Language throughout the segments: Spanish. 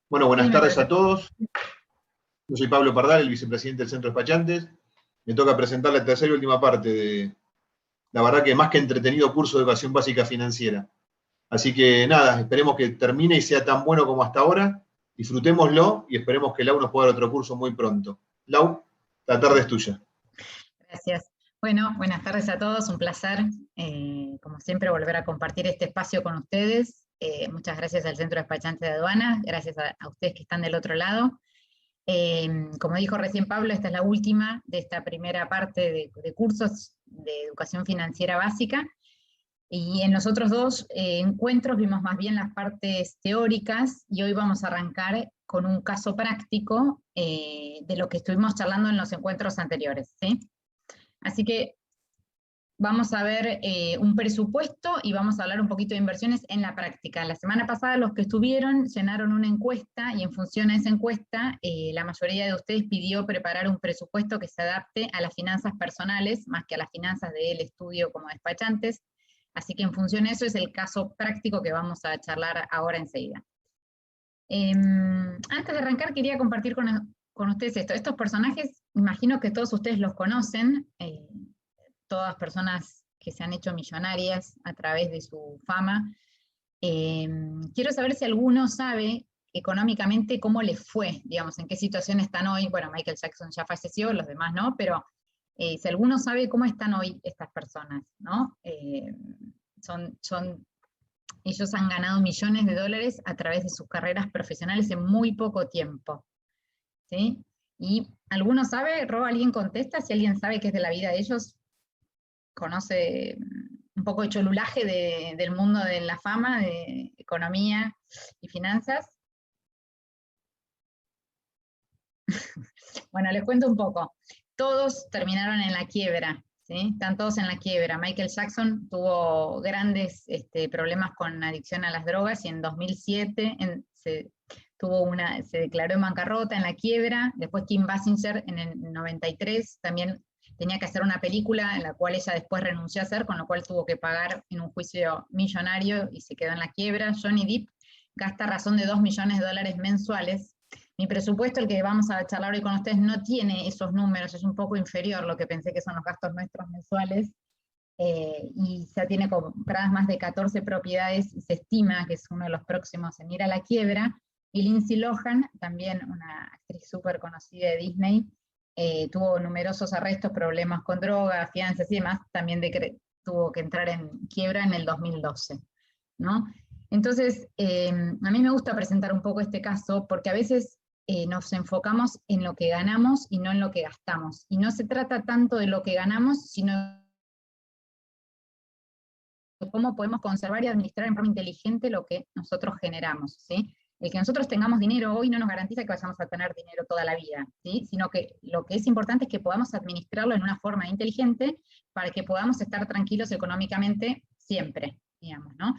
Bueno, buenas Sí, me tardes a parece. todos. Yo soy Pablo Pardal, el vicepresidente del Centro de Despachantes. Me toca presentar la tercera y última parte de, la verdad que más que entretenido curso de educación básica financiera. Así que nada, esperemos que termine y sea tan bueno como hasta ahora. Disfrutémoslo y esperemos que Lau nos pueda dar otro curso muy pronto. Lau, la tarde es tuya. Gracias. Bueno, buenas tardes a todos, un placer, como siempre, volver a compartir este espacio con ustedes. Muchas gracias al Centro de Despachantes de Aduanas, gracias a ustedes que están del otro lado. Como dijo recién Pablo, esta es la última de esta primera parte de cursos de educación financiera básica, y en los otros dos encuentros vimos más bien las partes teóricas, y hoy vamos a arrancar con un caso práctico de lo que estuvimos charlando en los encuentros anteriores, ¿sí? Así que vamos a ver un presupuesto y vamos a hablar un poquito de inversiones en la práctica. La semana pasada los que estuvieron llenaron una encuesta, y en función a esa encuesta la mayoría de ustedes pidió preparar un presupuesto que se adapte a las finanzas personales más que a las finanzas del estudio como despachantes. Así que en función de eso es el caso práctico que vamos a charlar ahora enseguida. Antes de arrancar quería compartir con ustedes esto. Estos personajes, imagino que todos ustedes los conocen, todas personas que se han hecho millonarias a través de su fama. Quiero saber si alguno sabe económicamente cómo les fue, digamos, en qué situación están hoy. Bueno, Michael Jackson ya falleció, los demás no, pero si alguno sabe cómo están hoy estas personas, ¿no? Ellos han ganado millones de dólares a través de sus carreras profesionales en muy poco tiempo, ¿sí? ¿Y alguno sabe? ¿Roba? ¿Alguien contesta? Si alguien sabe qué es de la vida de ellos, conoce un poco de cholulaje del mundo de la fama, de economía y finanzas. Bueno, les cuento un poco. Todos terminaron en la quiebra, ¿sí? Están todos en la quiebra. Michael Jackson tuvo grandes problemas con adicción a las drogas, y en 2007 se declaró en bancarrota, en la quiebra. Después Kim Basinger en el 93 también tenía que hacer una película en la cual ella después renunció a hacer, con lo cual tuvo que pagar en un juicio millonario y se quedó en la quiebra. Johnny Depp gasta a razón de $2 millones mensuales. Mi presupuesto, el que vamos a charlar hoy con ustedes, no tiene esos números, es un poco inferior lo que pensé que son los gastos nuestros mensuales, y ya tiene compradas más de 14 propiedades, y se estima que es uno de los próximos en ir a la quiebra. Y Lindsay Lohan, también una actriz súper conocida de Disney, tuvo numerosos arrestos, problemas con drogas, fianzas y demás, también tuvo que entrar en quiebra en el 2012, ¿no? Entonces, a mí me gusta presentar un poco este caso, porque a veces nos enfocamos en lo que ganamos y no en lo que gastamos. Y no se trata tanto de lo que ganamos, sino de cómo podemos conservar y administrar en forma inteligente lo que nosotros generamos, ¿sí? El que nosotros tengamos dinero hoy no nos garantiza que vayamos a tener dinero toda la vida, ¿sí? Sino que lo que es importante es que podamos administrarlo en una forma inteligente para que podamos estar tranquilos económicamente siempre, digamos, ¿no?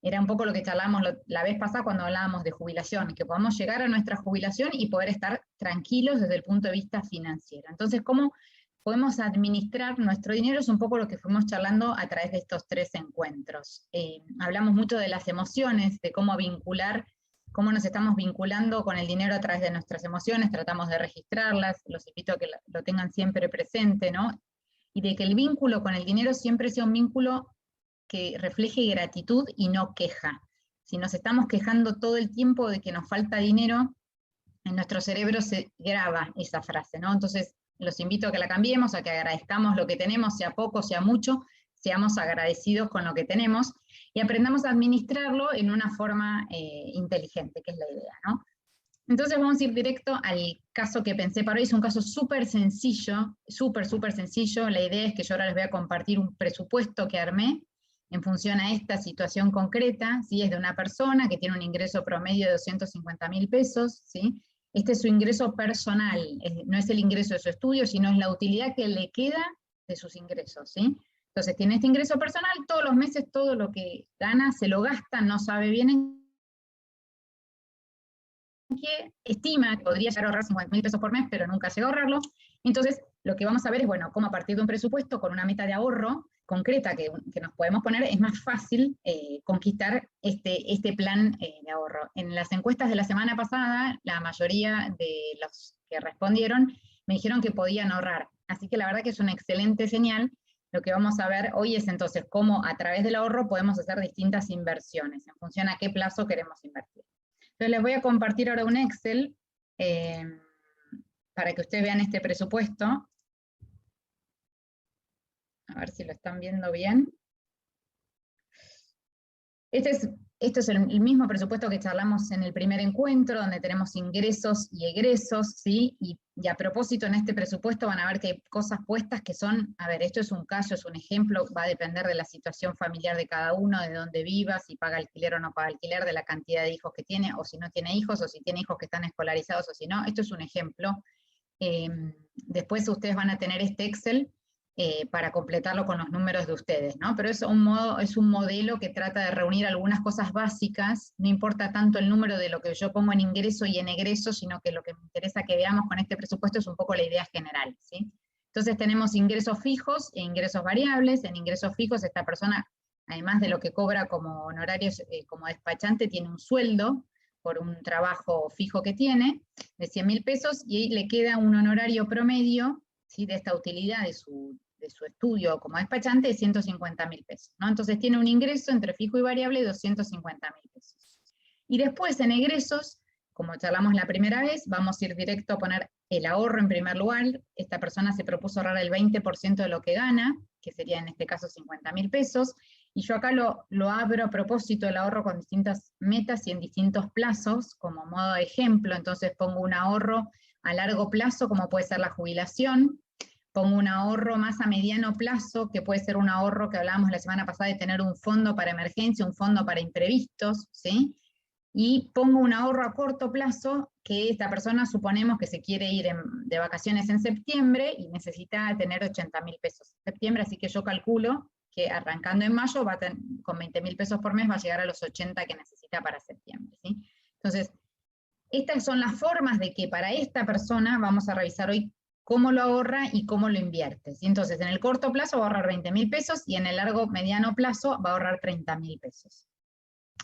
Era un poco lo que charlábamos la vez pasada cuando hablábamos de jubilación, que podamos llegar a nuestra jubilación y poder estar tranquilos desde el punto de vista financiero. Entonces, ¿cómo podemos administrar nuestro dinero? Es un poco lo que fuimos charlando a través de estos 3 encuentros. Hablamos mucho de las emociones, de cómo nos estamos vinculando con el dinero a través de nuestras emociones, tratamos de registrarlas, los invito a que lo tengan siempre presente, ¿no? Y de que el vínculo con el dinero siempre sea un vínculo que refleje gratitud y no queja. Si nos estamos quejando todo el tiempo de que nos falta dinero, en nuestro cerebro se graba esa frase, ¿no? Entonces, los invito a que la cambiemos, a que agradezcamos lo que tenemos, sea poco, sea mucho, seamos agradecidos con lo que tenemos, y aprendamos a administrarlo en una forma inteligente, que es la idea, ¿no? Entonces vamos a ir directo al caso que pensé para hoy. Es un caso súper sencillo, súper sencillo. La idea es que yo ahora les voy a compartir un presupuesto que armé en función a esta situación concreta, ¿sí? Es de una persona que tiene un ingreso promedio de 250.000 pesos, ¿sí? Este es su ingreso personal, no es el ingreso de su estudio, sino es la utilidad que le queda de sus ingresos, ¿sí? Entonces tiene este ingreso personal, todos los meses todo lo que gana se lo gasta, no sabe bien en que estima que podría llegar a ahorrar 50.000 pesos por mes, pero nunca llega a ahorrarlo. Entonces lo que vamos a ver es, bueno, cómo a partir de un presupuesto con una meta de ahorro concreta que nos podemos poner, es más fácil conquistar este plan de ahorro. En las encuestas de la semana pasada, la mayoría de los que respondieron me dijeron que podían ahorrar. Así que la verdad que es una excelente señal. Lo que vamos a ver hoy es entonces cómo a través del ahorro podemos hacer distintas inversiones, en función a qué plazo queremos invertir. Entonces les voy a compartir ahora un Excel para que ustedes vean este presupuesto. A ver si lo están viendo bien. Este es el mismo presupuesto que charlamos en el primer encuentro, donde tenemos ingresos y egresos, ¿sí? Y a propósito, en este presupuesto van a ver que hay cosas puestas que son, a ver, esto es un caso, es un ejemplo, va a depender de la situación familiar de cada uno, de dónde viva, si paga alquiler o no paga alquiler, de la cantidad de hijos que tiene, o si no tiene hijos, o si tiene hijos que están escolarizados, o si no. Esto es un ejemplo. Después ustedes van a tener este Excel para completarlo con los números de ustedes, ¿no? Pero es un modelo que trata de reunir algunas cosas básicas, no importa tanto el número de lo que yo pongo en ingreso y en egreso, sino que lo que me interesa que veamos con este presupuesto es un poco la idea general, ¿sí? Entonces tenemos ingresos fijos e ingresos variables. En ingresos fijos esta persona, además de lo que cobra como honorarios como despachante, tiene un sueldo por un trabajo fijo que tiene, de 100.000 pesos, y le queda un honorario promedio, ¿sí?, de esta utilidad de su estudio como despachante de 150.000 pesos, ¿no? Entonces tiene un ingreso entre fijo y variable de 250.000 pesos. Y después en egresos, como charlamos la primera vez, vamos a ir directo a poner el ahorro en primer lugar. Esta persona se propuso ahorrar el 20% de lo que gana, que sería en este caso 50.000 pesos, y yo acá lo abro a propósito el ahorro con distintas metas y en distintos plazos, como modo de ejemplo. Entonces pongo un ahorro a largo plazo, como puede ser la jubilación, pongo un ahorro más a mediano plazo, que puede ser un ahorro que hablábamos la semana pasada de tener un fondo para emergencia, un fondo para imprevistos, ¿sí? Y pongo un ahorro a corto plazo, que esta persona suponemos que se quiere ir de vacaciones en septiembre y necesita tener 80.000 pesos en septiembre, así que yo calculo que arrancando en mayo con 20.000 pesos por mes va a llegar a los 80 que necesita para septiembre, ¿sí? Entonces, estas son las formas de que para esta persona vamos a revisar hoy cómo lo ahorra y cómo lo invierte, ¿sí? Entonces, en el corto plazo va a ahorrar 20.000 pesos y en el largo mediano plazo va a ahorrar 30.000 pesos.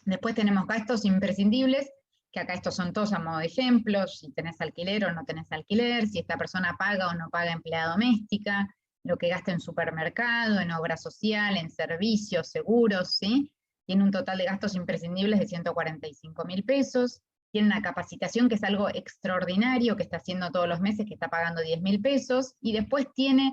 Después tenemos gastos imprescindibles, que acá estos son todos a modo de ejemplo, si tenés alquiler o no tenés alquiler, si esta persona paga o no paga empleada doméstica, lo que gasta en supermercado, en obra social, en servicios, seguros, ¿sí? Tiene un total de gastos imprescindibles de 145.000 pesos, tiene una capacitación que es algo extraordinario, que está haciendo todos los meses, que está pagando 10.000 pesos, y después tiene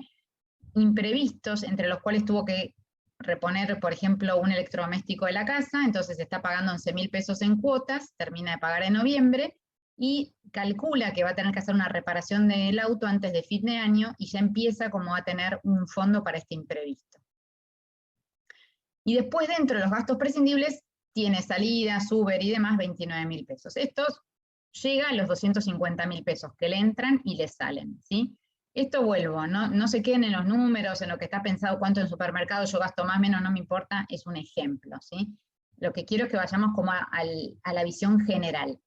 imprevistos, entre los cuales tuvo que reponer, por ejemplo, un electrodoméstico de la casa, entonces está pagando 11.000 pesos en cuotas, termina de pagar en noviembre, y calcula que va a tener que hacer una reparación del auto antes de fin de año, y ya empieza como a tener un fondo para este imprevisto. Y después, dentro de los gastos prescindibles, tiene salidas, Uber y demás, 29.000 pesos. Estos llega a los 250.000 pesos que le entran y le salen, ¿sí? Esto vuelvo, no se queden en los números, en lo que está pensado, cuánto en supermercado yo gasto más, menos, no me importa, es un ejemplo, ¿sí? Lo que quiero es que vayamos como a la visión general.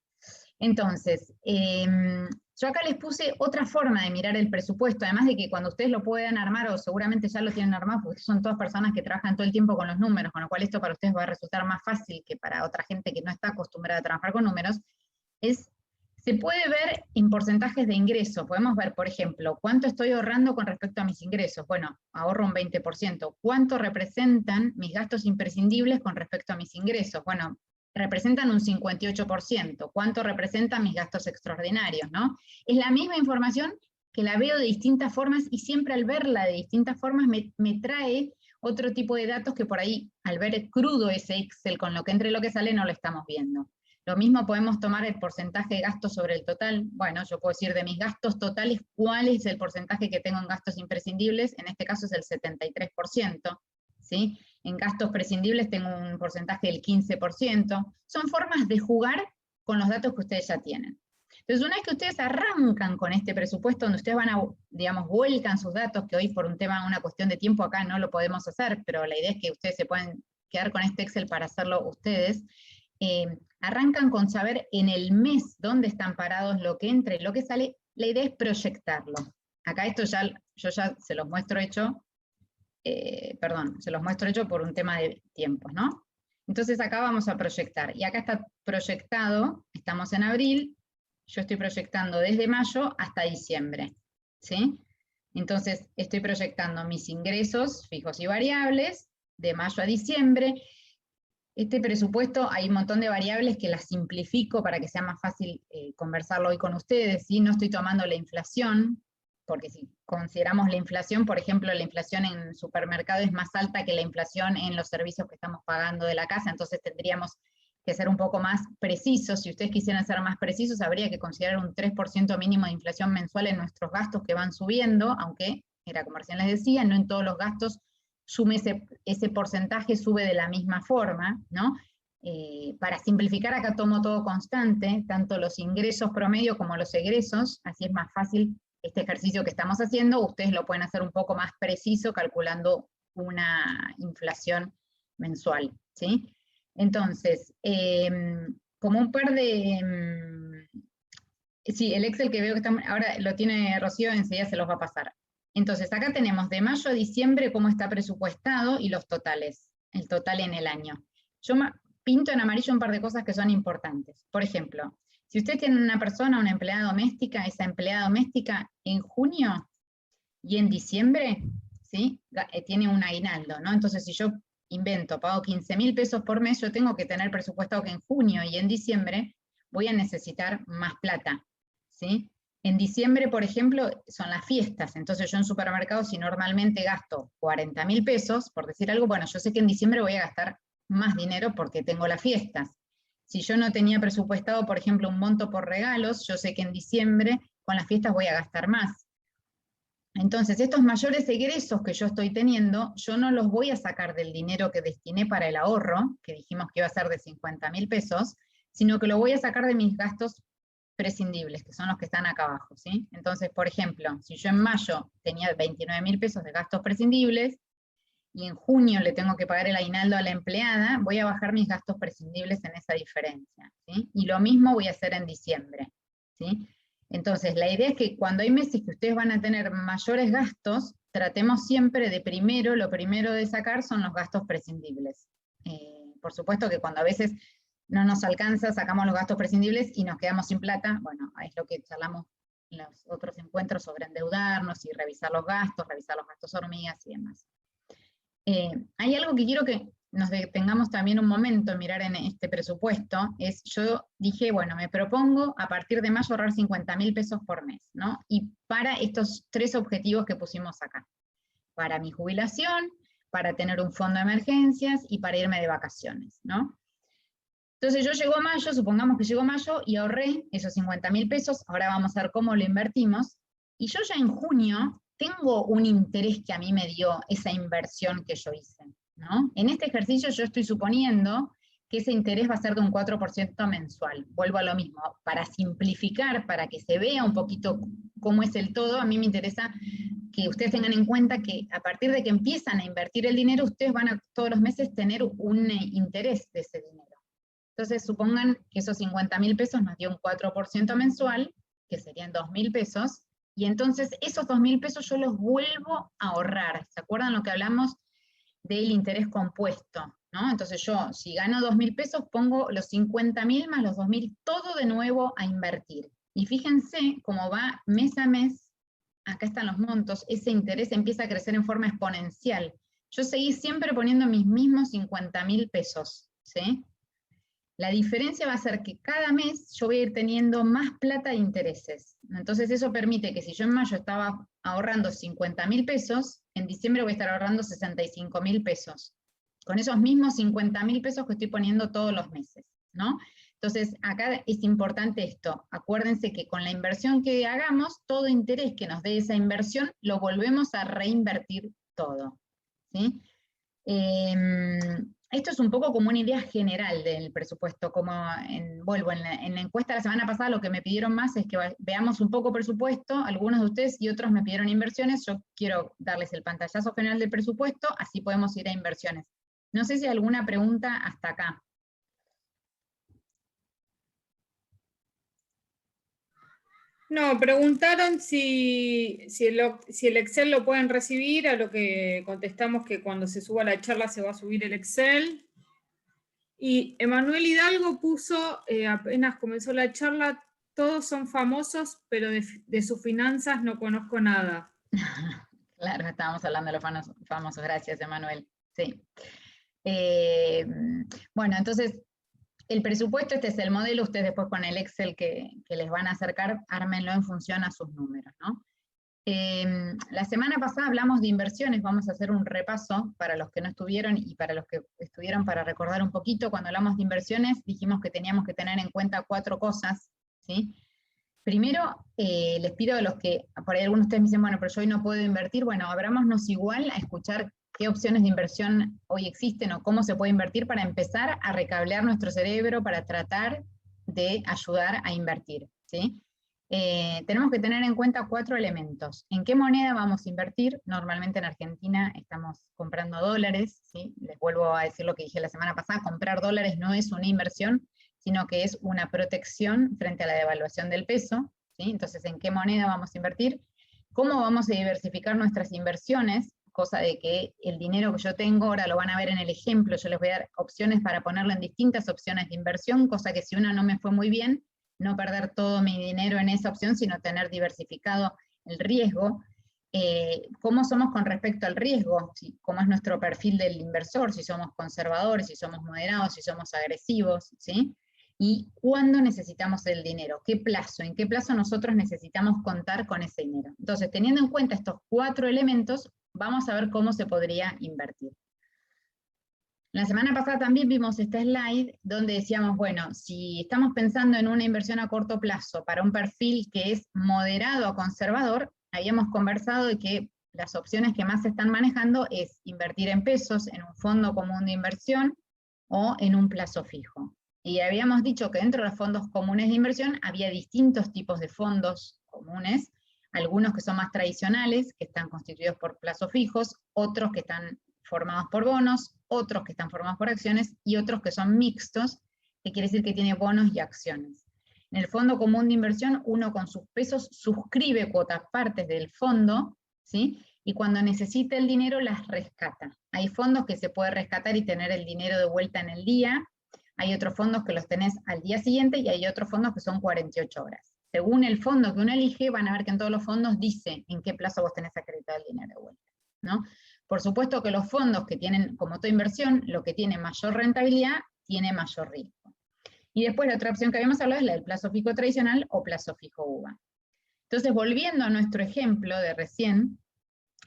Entonces, yo acá les puse otra forma de mirar el presupuesto, además de que cuando ustedes lo puedan armar, o seguramente ya lo tienen armado, porque son todas personas que trabajan todo el tiempo con los números, con lo cual esto para ustedes va a resultar más fácil que para otra gente que no está acostumbrada a trabajar con números, se puede ver en porcentajes de ingreso. Podemos ver, por ejemplo, cuánto estoy ahorrando con respecto a mis ingresos. Bueno, ahorro un 20%. ¿Cuánto representan mis gastos imprescindibles con respecto a mis ingresos? Bueno, representan un 58%. ¿Cuánto representan mis gastos extraordinarios, no? Es la misma información que la veo de distintas formas, y siempre al verla de distintas formas me trae otro tipo de datos que por ahí, al ver crudo ese Excel con lo que entra y lo que sale, no lo estamos viendo. Lo mismo podemos tomar el porcentaje de gastos sobre el total. Bueno, yo puedo decir de mis gastos totales, ¿cuál es el porcentaje que tengo en gastos imprescindibles? En este caso es el 73%, ¿sí? En gastos prescindibles tengo un porcentaje del 15%. Son formas de jugar con los datos que ustedes ya tienen. Entonces, una vez que ustedes arrancan con este presupuesto, donde ustedes van a, digamos, vuelcan sus datos, que hoy por un tema, una cuestión de tiempo acá no lo podemos hacer, pero la idea es que ustedes se pueden quedar con este Excel para hacerlo ustedes. Arrancan con saber en el mes dónde están parados, lo que entra y lo que sale. La idea es proyectarlo. Acá esto yo ya se los muestro hecho, perdón, se los muestro hecho por un tema de tiempos, ¿no? Entonces acá vamos a proyectar, y acá está proyectado, estamos en abril, yo estoy proyectando desde mayo hasta diciembre, ¿sí? Entonces estoy proyectando mis ingresos fijos y variables de mayo a diciembre. Este presupuesto hay un montón de variables que las simplifico para que sea más fácil conversarlo hoy con ustedes, ¿sí? No estoy tomando la inflación, porque si consideramos la inflación, por ejemplo, la inflación en supermercado es más alta que la inflación en los servicios que estamos pagando de la casa, entonces tendríamos que ser un poco más precisos. Si ustedes quisieran ser más precisos, habría que considerar un 3% mínimo de inflación mensual en nuestros gastos que van subiendo, aunque, era como recién les decía, no en todos los gastos sume ese porcentaje, sube de la misma forma, ¿no? Para simplificar, acá tomo todo constante, tanto los ingresos promedio como los egresos, así es más fácil este ejercicio que estamos haciendo. Ustedes lo pueden hacer un poco más preciso calculando una inflación mensual, ¿sí? Entonces, como un par de... sí, el Excel que veo que ahora lo tiene Rocío, enseguida se los va a pasar. Entonces, acá tenemos de mayo a diciembre cómo está presupuestado y los totales, el total en el año. Yo pinto en amarillo un par de cosas que son importantes. Por ejemplo, si usted tiene una persona, una empleada doméstica, esa empleada doméstica en junio y en diciembre, ¿sí? Tiene un aguinaldo, ¿no? Entonces, si yo invento, pago 15.000 pesos por mes, yo tengo que tener presupuestado que en junio y en diciembre voy a necesitar más plata, ¿sí? En diciembre, por ejemplo, son las fiestas, entonces yo en supermercado, si normalmente gasto 40.000 pesos, por decir algo, bueno, yo sé que en diciembre voy a gastar más dinero porque tengo las fiestas. Si yo no tenía presupuestado, por ejemplo, un monto por regalos, yo sé que en diciembre con las fiestas voy a gastar más. Entonces, estos mayores egresos que yo estoy teniendo, yo no los voy a sacar del dinero que destiné para el ahorro, que dijimos que iba a ser de 50.000 pesos, sino que lo voy a sacar de mis gastos prescindibles, que son los que están acá abajo, ¿sí? Entonces, por ejemplo, si yo en mayo tenía 29.000 pesos de gastos prescindibles, y en junio le tengo que pagar el aguinaldo a la empleada, voy a bajar mis gastos prescindibles en esa diferencia, ¿sí? Y lo mismo voy a hacer en diciembre, ¿sí? Entonces, la idea es que cuando hay meses que ustedes van a tener mayores gastos, tratemos siempre de primero, lo primero de sacar son los gastos prescindibles. Por supuesto que cuando a veces no nos alcanza, sacamos los gastos prescindibles y nos quedamos sin plata, bueno, es lo que charlamos en los otros encuentros sobre endeudarnos y revisar los gastos hormigas y demás. Hay algo que quiero que nos detengamos también un momento en mirar en este presupuesto, es yo dije, bueno, me propongo a partir de mayo ahorrar 50.000 pesos por mes, ¿no? Y para estos 3 objetivos que pusimos acá, para mi jubilación, para tener un fondo de emergencias y para irme de vacaciones, ¿no? Entonces yo llegó mayo, supongamos que llegó mayo y ahorré esos 50.000 pesos, ahora vamos a ver cómo lo invertimos, y yo ya en junio tengo un interés que a mí me dio esa inversión que yo hice, ¿no? En este ejercicio yo estoy suponiendo que ese interés va a ser de un 4% mensual. Vuelvo a lo mismo, para simplificar, para que se vea un poquito cómo es el todo, a mí me interesa que ustedes tengan en cuenta que a partir de que empiezan a invertir el dinero, ustedes van a todos los meses tener un interés de ese dinero. Entonces, supongan que esos 50.000 pesos nos dio un 4% mensual, que serían 2.000 pesos, y entonces esos 2.000 pesos yo los vuelvo a ahorrar. ¿Se acuerdan lo que hablamos del interés compuesto? ¿No? Entonces yo, si gano 2.000 pesos, pongo los 50.000 más los 2.000, todo de nuevo a invertir. Y fíjense cómo va mes a mes, acá están los montos, ese interés empieza a crecer en forma exponencial. Yo seguí siempre poniendo mis mismos 50.000 pesos, ¿sí? La diferencia va a ser que cada mes yo voy a ir teniendo más plata de intereses. Entonces eso permite que si yo en mayo estaba ahorrando 50.000 pesos, en diciembre voy a estar ahorrando 65.000 pesos. Con esos mismos 50.000 pesos que estoy poniendo todos los meses, ¿no? Entonces acá es importante esto. Acuérdense que con la inversión que hagamos, todo interés que nos dé esa inversión, lo volvemos a reinvertir todo, ¿sí? Esto es un poco como una idea general del presupuesto, como vuelvo, en la encuesta de la semana pasada lo que me pidieron más es que veamos un poco presupuesto, algunos de ustedes y otros me pidieron inversiones, yo quiero darles el pantallazo general del presupuesto, así podemos ir a inversiones. No sé si hay alguna pregunta hasta acá. No, preguntaron si el Excel lo pueden recibir, a lo que contestamos que cuando se suba la charla se va a subir el Excel. Y Emanuel Hidalgo puso, apenas comenzó la charla, todos son famosos, pero de sus finanzas no conozco nada. Claro, estábamos hablando de los famosos, gracias, Emanuel. Sí. Bueno, entonces, el presupuesto, este es el modelo, ustedes después con el Excel que les van a acercar, ármenlo en función a sus números, ¿no? La semana pasada hablamos de inversiones, vamos a hacer un repaso para los que no estuvieron y para los que estuvieron para recordar un poquito. Cuando hablamos de inversiones dijimos que teníamos que tener en cuenta 4 cosas, ¿sí? Primero, les pido a los que, por ahí algunos de ustedes me dicen, bueno, pero yo hoy no puedo invertir, bueno, abrámonos igual a escuchar qué opciones de inversión hoy existen o cómo se puede invertir para empezar a recablear nuestro cerebro para tratar de ayudar a invertir, ¿sí? Tenemos que tener en cuenta 4 elementos. ¿En qué moneda vamos a invertir? Normalmente en Argentina estamos comprando dólares, ¿sí? Les vuelvo a decir lo que dije la semana pasada, comprar dólares no es una inversión, sino que es una protección frente a la devaluación del peso, ¿sí? Entonces, ¿en qué moneda vamos a invertir? ¿Cómo vamos a diversificar nuestras inversiones? Cosa de que el dinero que yo tengo, ahora lo van a ver en el ejemplo, yo les voy a dar opciones para ponerlo en distintas opciones de inversión, cosa que si una no me fue muy bien, no perder todo mi dinero en esa opción, sino tener diversificado el riesgo. ¿Cómo somos con respecto al riesgo? ¿Cómo es nuestro perfil del inversor? Si somos conservadores, si somos moderados, si somos agresivos, ¿sí? Y cuándo necesitamos el dinero, qué plazo, en qué plazo nosotros necesitamos contar con ese dinero. Entonces, teniendo en cuenta estos 4 elementos, vamos a ver cómo se podría invertir. La semana pasada también vimos este slide donde decíamos, bueno, si estamos pensando en una inversión a corto plazo para un perfil que es moderado o conservador, habíamos conversado de que las opciones que más se están manejando es invertir en pesos, en un fondo común de inversión o en un plazo fijo. Y habíamos dicho que dentro de los fondos comunes de inversión había distintos tipos de fondos comunes, algunos que son más tradicionales, que están constituidos por plazos fijos, otros que están formados por bonos, otros que están formados por acciones y otros que son mixtos, que quiere decir que tiene bonos y acciones. En el fondo común de inversión, uno con sus pesos suscribe cuotas partes del fondo, ¿sí? Y cuando necesita el dinero las rescata. Hay fondos que se puede rescatar y tener el dinero de vuelta en el día, hay otros fondos que los tenés al día siguiente y hay otros fondos que son 48 horas. Según el fondo que uno elige, van a ver que en todos los fondos dice en qué plazo vos tenés acreditado el dinero de vuelta, ¿no? Por supuesto que los fondos que tienen, como toda inversión, lo que tiene mayor rentabilidad, tiene mayor riesgo. Y después la otra opción que habíamos hablado es la del plazo fijo tradicional o plazo fijo UVA. Entonces, volviendo a nuestro ejemplo de recién,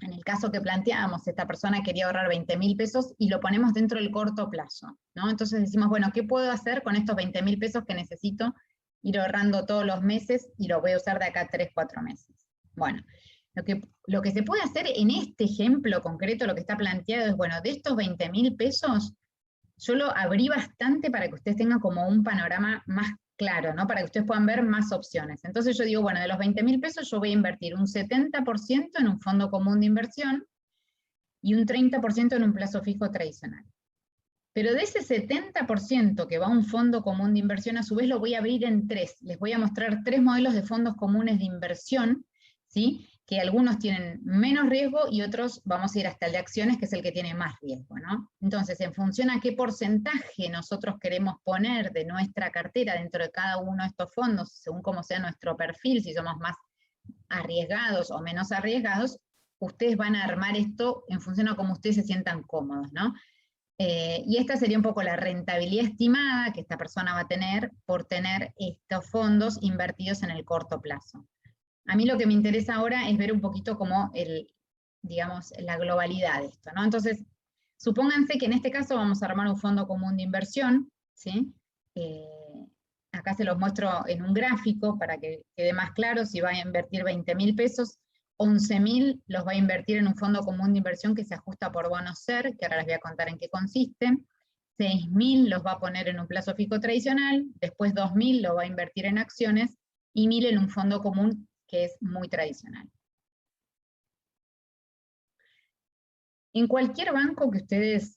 en el caso que planteábamos, esta persona quería ahorrar 20.000 pesos y lo ponemos dentro del corto plazo, ¿no? Entonces decimos, bueno, ¿qué puedo hacer con estos 20.000 pesos que necesito ir ahorrando todos los meses y lo voy a usar de acá a 3, 4 meses? Bueno, lo que se puede hacer en este ejemplo concreto, lo que está planteado es, bueno, de estos 20.000 pesos, yo lo abrí bastante para que ustedes tengan como un panorama más claro, ¿no? Para que ustedes puedan ver más opciones. Entonces yo digo, bueno, de los 20.000 pesos yo voy a invertir un 70% en un fondo común de inversión y un 30% en un plazo fijo tradicional. Pero de ese 70% que va a un fondo común de inversión, a su vez lo voy a abrir en 3. Les voy a mostrar 3 modelos de fondos comunes de inversión, ¿sí? Que algunos tienen menos riesgo y otros vamos a ir hasta el de acciones, que es el que tiene más riesgo, ¿no? Entonces, en función a qué porcentaje nosotros queremos poner de nuestra cartera dentro de cada uno de estos fondos, según cómo sea nuestro perfil, si somos más arriesgados o menos arriesgados, ustedes van a armar esto en función a cómo ustedes se sientan cómodos, ¿no? Y esta sería un poco la rentabilidad estimada que esta persona va a tener por tener estos fondos invertidos en el corto plazo. A mí lo que me interesa ahora es ver un poquito como digamos, la globalidad de esto, ¿no? Entonces, supónganse que en este caso vamos a armar un fondo común de inversión, ¿sí? Acá se los muestro en un gráfico para que quede más claro. Si va a invertir 20.000 pesos, 11.000 los va a invertir en un fondo común de inversión que se ajusta por bonos SER, que ahora les voy a contar en qué consiste. 6.000 los va a poner en un plazo fijo tradicional, después 2.000 lo va a invertir en acciones y 1.000 en un fondo común que es muy tradicional. En cualquier banco que ustedes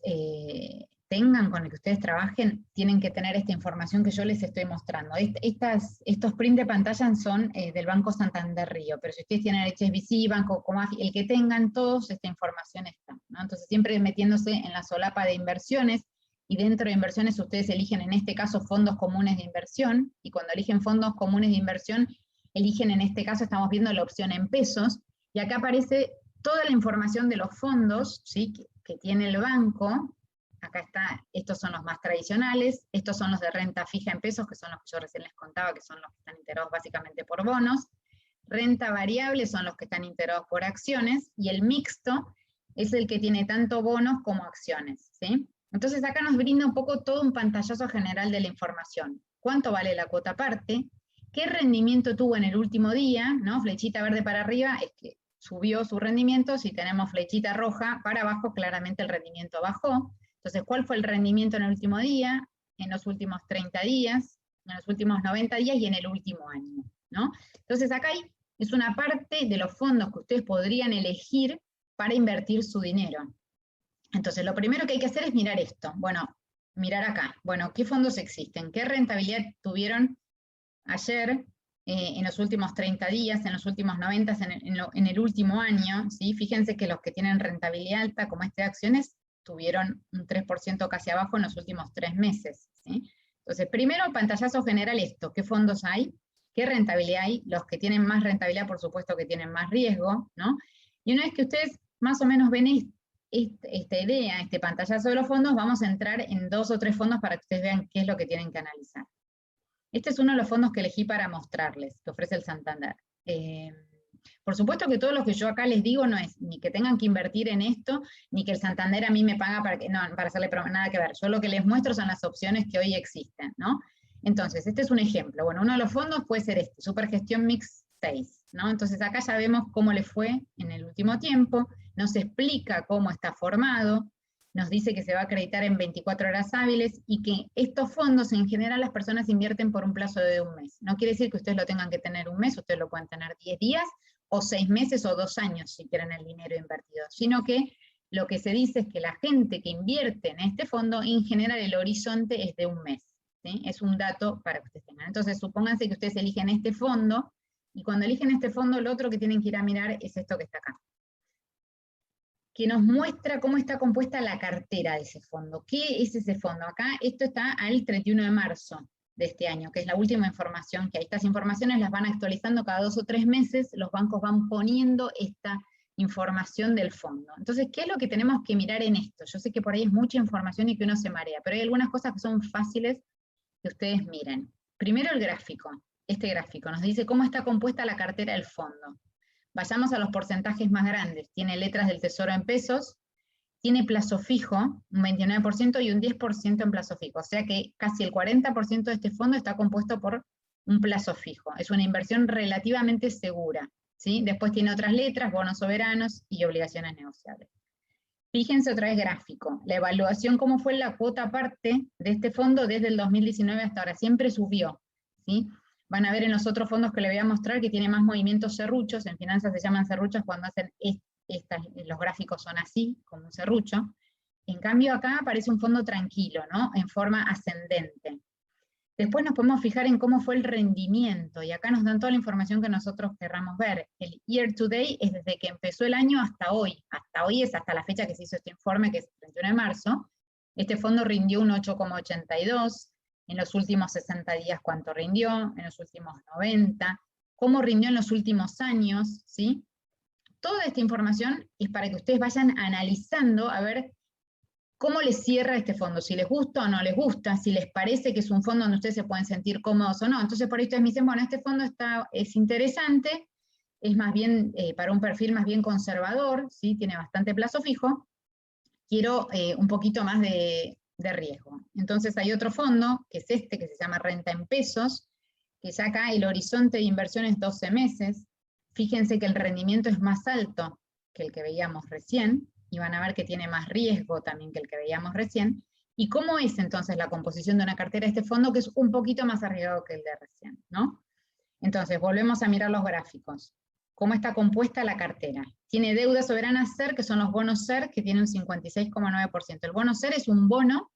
tengan, con el que ustedes trabajen, tienen que tener esta información que yo les estoy mostrando. Estos print de pantalla son del Banco Santander Río, pero si ustedes tienen HSBC, Banco Comafi, el que tengan, todos esta información está, ¿no? Entonces siempre metiéndose en la solapa de inversiones, y dentro de inversiones ustedes eligen en este caso fondos comunes de inversión, y cuando eligen fondos comunes de inversión, eligen en este caso, estamos viendo la opción en pesos, y acá aparece toda la información de los fondos, ¿sí?, que tiene el banco. Acá está, estos son los más tradicionales, estos son los de renta fija en pesos, que son los que yo recién les contaba, que son los que están integrados básicamente por bonos. Renta variable son los que están integrados por acciones, y el mixto es el que tiene tanto bonos como acciones, ¿sí? Entonces acá nos brinda un poco todo un pantallazo general de la información. ¿Cuánto vale la cuota parte? ¿Qué rendimiento tuvo en el último día? ¿No? Flechita verde para arriba es que subió su rendimiento, si tenemos flechita roja para abajo, claramente el rendimiento bajó. Entonces, ¿cuál fue el rendimiento en el último día, en los últimos 30 días, en los últimos 90 días y en el último año, ¿no? Entonces acá es una parte de los fondos que ustedes podrían elegir para invertir su dinero. Entonces, lo primero que hay que hacer es mirar esto. Bueno, mirar acá. Bueno, ¿qué fondos existen? ¿Qué rentabilidad tuvieron ayer, en los últimos 30 días, en los últimos 90, en el último año? ¿Sí? Fíjense que los que tienen rentabilidad alta, como este de acciones, tuvieron un 3% casi abajo en los últimos 3 meses. ¿Sí? Entonces, primero, pantallazo general esto. ¿Qué fondos hay? ¿Qué rentabilidad hay? Los que tienen más rentabilidad, por supuesto que tienen más riesgo, ¿no? Y una vez que ustedes más o menos ven esta idea, este pantallazo de los fondos, vamos a entrar en 2 o 3 fondos para que ustedes vean qué es lo que tienen que analizar. Este es uno de los fondos que elegí para mostrarles, que ofrece el Santander. Por supuesto que todo lo que yo acá les digo no es ni que tengan que invertir en esto, ni que el Santander a mí me paga para hacerle nada que ver. Yo lo que les muestro son las opciones que hoy existen, ¿no? Entonces, este es un ejemplo. Bueno, uno de los fondos puede ser este, Supergestión Mix 6, ¿no? Entonces acá ya vemos cómo le fue en el último tiempo, nos explica cómo está formado, nos dice que se va a acreditar en 24 horas hábiles, y que estos fondos en general las personas invierten por un plazo de un mes. No quiere decir que ustedes lo tengan que tener un mes, ustedes lo pueden tener 10 días, o 6 meses, o 2 años, si quieren el dinero invertido, sino que lo que se dice es que la gente que invierte en este fondo, en general el horizonte es de un mes, ¿sí? Es un dato para que ustedes tengan. Entonces, supónganse que ustedes eligen este fondo, y cuando eligen este fondo, lo otro que tienen que ir a mirar es esto que está acá, que nos muestra cómo está compuesta la cartera de ese fondo. ¿Qué es ese fondo? Acá, esto está al 31 de marzo de este año, que es la última información que hay. Estas informaciones las van actualizando cada 2 o 3 meses, los bancos van poniendo esta información del fondo. Entonces, ¿qué es lo que tenemos que mirar en esto? Yo sé que por ahí es mucha información y que uno se marea, pero hay algunas cosas que son fáciles que ustedes miren. Primero el gráfico. Este gráfico nos dice cómo está compuesta la cartera del fondo. Vayamos a los porcentajes más grandes. Tiene letras del Tesoro en pesos, tiene plazo fijo, un 29% y un 10% en plazo fijo. O sea que casi el 40% de este fondo está compuesto por un plazo fijo. Es una inversión relativamente segura, ¿sí? Después tiene otras letras, bonos soberanos y obligaciones negociables. Fíjense otra vez gráfico. La evaluación, cómo fue la cuota parte de este fondo desde el 2019 hasta ahora. Siempre subió, ¿sí? Van a ver en los otros fondos que les voy a mostrar que tiene más movimientos serruchos. En finanzas se llaman serruchos cuando hacen los gráficos son así, como un serrucho. En cambio acá aparece un fondo tranquilo, ¿no? En forma ascendente. Después nos podemos fijar en cómo fue el rendimiento, y acá nos dan toda la información que nosotros querramos ver. El year to date es desde que empezó el año hasta hoy. Hasta hoy es hasta la fecha que se hizo este informe, que es el 31 de marzo. Este fondo rindió un 8,82. En los últimos 60 días, ¿cuánto rindió? En los últimos 90. ¿Cómo rindió en los últimos años? ¿Sí? Toda esta información es para que ustedes vayan analizando a ver cómo les cierra este fondo, si les gusta o no les gusta, si les parece que es un fondo donde ustedes se pueden sentir cómodos o no. Entonces por ahí ustedes me dicen, bueno, este fondo es interesante, es más bien para un perfil más bien conservador, ¿sí? Tiene bastante plazo fijo, quiero un poquito más de riesgo. Entonces hay otro fondo, que es este, que se llama Renta en Pesos, que ya acá el horizonte de inversión es 12 meses, fíjense que el rendimiento es más alto que el que veíamos recién, y van a ver que tiene más riesgo también que el que veíamos recién. ¿Y cómo es entonces la composición de una cartera de este fondo, que es un poquito más arriesgado que el de recién, ¿no? Entonces, volvemos a mirar los gráficos. ¿Cómo está compuesta la cartera? Tiene deuda soberana SER, que son los bonos SER, que tienen un 56,9%. El bono SER es un bono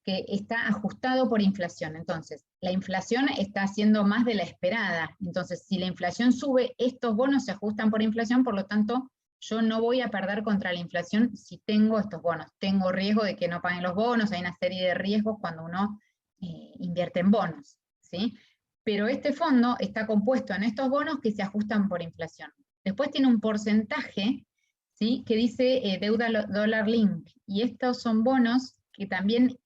que está ajustado por inflación. Entonces, la inflación está siendo más de la esperada. Entonces, si la inflación sube, estos bonos se ajustan por inflación, por lo tanto, yo no voy a perder contra la inflación si tengo estos bonos. Tengo riesgo de que no paguen los bonos, hay una serie de riesgos cuando uno invierte en bonos, ¿sí? Pero este fondo está compuesto en estos bonos que se ajustan por inflación. Después tiene un porcentaje, ¿sí?, que dice deuda dólar link, y estos son bonos que también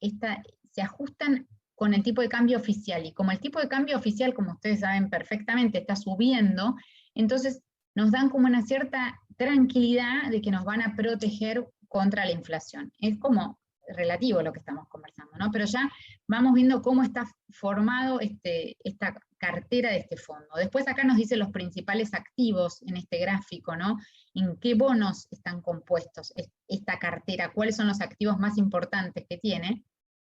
se ajustan con el tipo de cambio oficial, y como el tipo de cambio oficial, como ustedes saben perfectamente, está subiendo, entonces nos dan como una cierta tranquilidad de que nos van a proteger contra la inflación. Es como relativo lo que estamos conversando, ¿no? Pero ya vamos viendo cómo está formado esta cartera de este fondo. Después acá nos dice los principales activos en este gráfico, ¿no? En qué bonos están compuestos esta cartera, cuáles son los activos más importantes que tiene.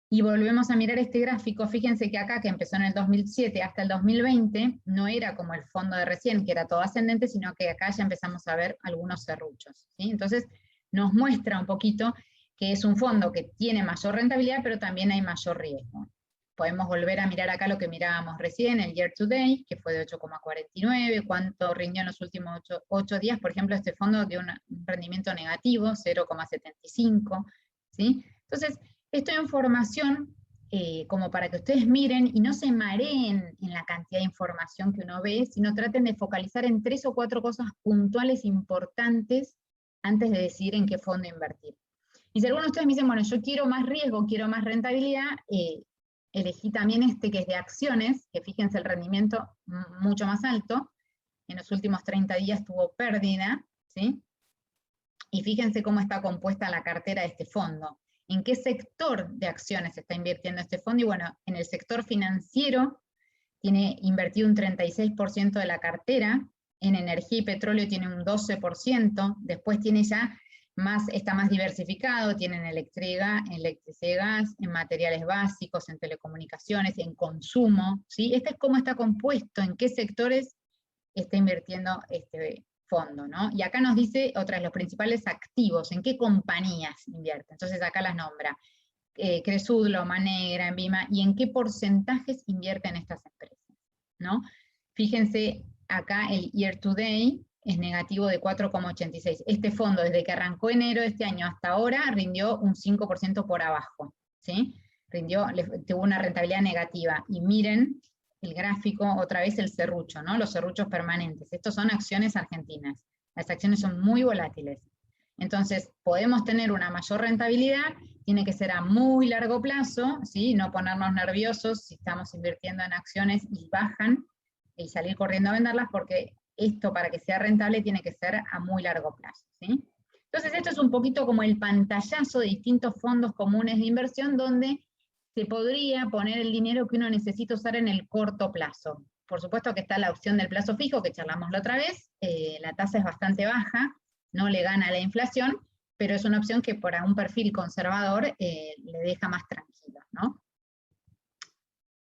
Y volvemos a mirar este gráfico, fíjense que acá, que empezó en el 2007 hasta el 2020, no era como el fondo de recién, que era todo ascendente, sino que acá ya empezamos a ver algunos serruchos, ¿sí? Entonces nos muestra un poquito que es un fondo que tiene mayor rentabilidad, pero también hay mayor riesgo. Podemos volver a mirar acá lo que mirábamos recién, el year to date, que fue de 8,49, cuánto rindió en los últimos 8 días. Por ejemplo, este fondo dio un rendimiento negativo, 0,75, ¿sí? Entonces, esto es información como para que ustedes miren y no se mareen en la cantidad de información que uno ve, sino traten de focalizar en 3 o 4 cosas puntuales importantes antes de decidir en qué fondo invertir. Y si algunos de ustedes me dicen, bueno, yo quiero más riesgo, quiero más rentabilidad, elegí también este que es de acciones, que fíjense el rendimiento mucho más alto, en los últimos 30 días tuvo pérdida, ¿sí? Y fíjense cómo está compuesta la cartera de este fondo. ¿En qué sector de acciones está invirtiendo este fondo? Y bueno, en el sector financiero tiene invertido un 36% de la cartera, en energía y petróleo tiene un 12%, después tiene ya está más diversificado, tiene en electricidad y gas, en materiales básicos, en telecomunicaciones, en consumo, ¿sí? Este es cómo está compuesto, en qué sectores está invirtiendo este fondo, ¿no? Y acá nos dice, otra vez, los principales activos, en qué compañías invierte. Entonces acá las nombra. Cresud, Loma Negra, Envima, y en qué porcentajes invierten estas empresas, ¿no? Fíjense acá el year to date es negativo de 4,86. Este fondo, desde que arrancó enero de este año hasta ahora, rindió un 5% por abajo, ¿sí? Tuvo una rentabilidad negativa. Y miren el gráfico, otra vez el serrucho, ¿no? Los serruchos permanentes. Estos son acciones argentinas. Las acciones son muy volátiles. Entonces, podemos tener una mayor rentabilidad, tiene que ser a muy largo plazo, ¿sí? No ponernos nerviosos si estamos invirtiendo en acciones y bajan, y salir corriendo a venderlas, porque esto para que sea rentable tiene que ser a muy largo plazo, ¿sí? Entonces esto es un poquito como el pantallazo de distintos fondos comunes de inversión donde se podría poner el dinero que uno necesita usar en el corto plazo. Por supuesto que está la opción del plazo fijo, que charlamos la otra vez, la tasa es bastante baja, no le gana a la inflación, pero es una opción que para un perfil conservador le deja más tranquilo, ¿no?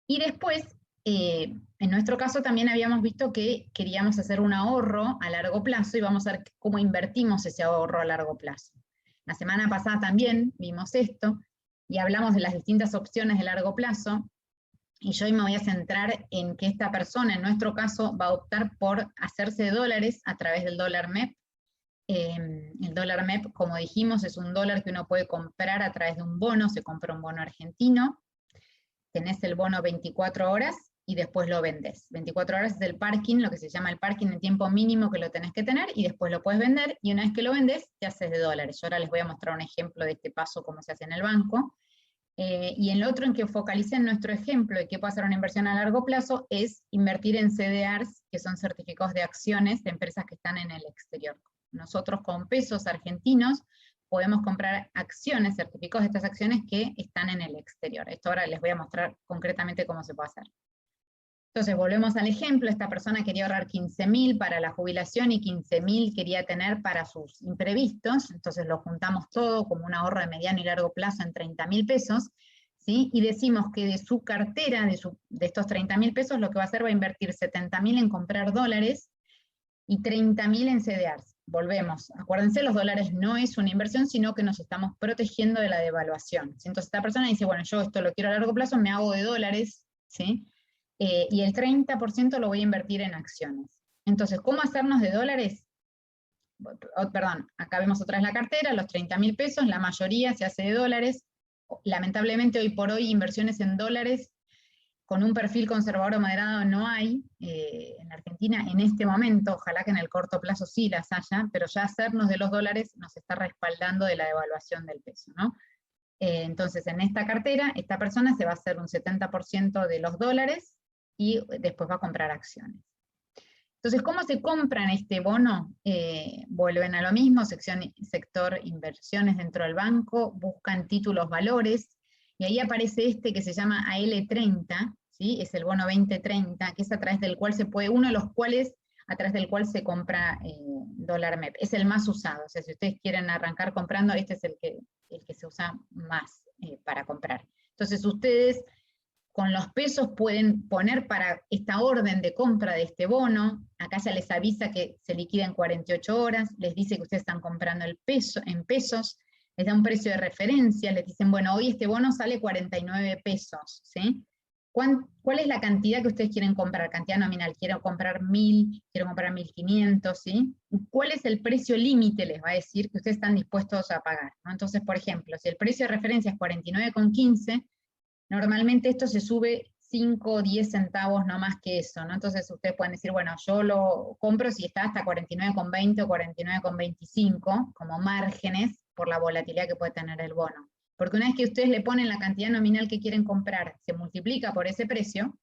Y después, en nuestro caso también habíamos visto que queríamos hacer un ahorro a largo plazo y vamos a ver cómo invertimos ese ahorro a largo plazo. La semana pasada también vimos esto y hablamos de las distintas opciones de largo plazo, y yo hoy me voy a centrar en que esta persona, en nuestro caso, va a optar por hacerse de dólares a través del dólar MEP. El dólar MEP, como dijimos, es un dólar que uno puede comprar a través de un bono, se compra un bono argentino, tenés el bono 24 horas y después lo vendés. 24 horas es el parking, lo que se llama el parking, el tiempo mínimo que lo tenés que tener, y después lo puedes vender, y una vez que lo vendés, te haces de dólares. Yo ahora les voy a mostrar un ejemplo de este paso, cómo se hace en el banco. Y el otro en que focalicé en nuestro ejemplo y que puede ser una inversión a largo plazo es invertir en CDRs, que son certificados de acciones de empresas que están en el exterior. Nosotros con pesos argentinos podemos comprar acciones, certificados de estas acciones que están en el exterior. Esto ahora les voy a mostrar concretamente cómo se puede hacer. Entonces volvemos al ejemplo, esta persona quería ahorrar 15.000 para la jubilación y 15.000 quería tener para sus imprevistos, entonces lo juntamos todo como un ahorro de mediano y largo plazo en 30.000 pesos, ¿sí? Y decimos que de su cartera, de estos 30.000 pesos, lo que va a hacer va a invertir 70.000 en comprar dólares y 30.000 en CDRs. volvemos, acuérdense, los dólares no es una inversión, sino que nos estamos protegiendo de la devaluación. ¿Sí? Entonces esta persona dice, bueno, yo esto lo quiero a largo plazo, me hago de dólares, ¿sí? Y el 30% lo voy a invertir en acciones. Entonces, ¿cómo hacernos de dólares? Perdón, acá vemos otra vez la cartera, los 30.000 pesos, la mayoría se hace de dólares. Lamentablemente hoy por hoy inversiones en dólares con un perfil conservador o moderado no hay en Argentina en este momento, ojalá que en el corto plazo sí las haya, pero ya hacernos de los dólares nos está respaldando de la devaluación del peso, ¿no? Entonces en esta cartera, esta persona se va a hacer un 70% de los dólares y después va a comprar acciones. Entonces, ¿cómo se compran este bono? Vuelven a lo mismo, sector inversiones dentro del banco, buscan títulos valores, y ahí aparece este que se llama AL30, ¿sí? Es el bono 2030, que es a través del cual se puede, uno de los cuales, a través del cual se compra dólar MEP. Es el más usado, o sea, si ustedes quieren arrancar comprando, este es el que se usa más para comprar. Entonces, ustedes con los pesos pueden poner para esta orden de compra de este bono, acá ya les avisa que se liquida en 48 horas, les dice que ustedes están comprando el peso, en pesos, les da un precio de referencia, les dicen, bueno, hoy este bono sale 49 pesos, ¿sí? ¿Cuál es la cantidad que ustedes quieren comprar? Cantidad nominal, quiero comprar 1.000, quiero comprar 1.500, ¿sí? ¿Cuál es el precio límite? Les va a decir que ustedes están dispuestos a pagar, ¿no? Entonces, por ejemplo, si el precio de referencia es 49,15, normalmente esto se sube 5 o 10 centavos, no más que eso, ¿no? Entonces ustedes pueden decir, bueno, yo lo compro si está hasta 49,20 o 49,25, como márgenes por la volatilidad que puede tener el bono. Porque una vez que ustedes le ponen la cantidad nominal que quieren comprar, se multiplica por ese precio,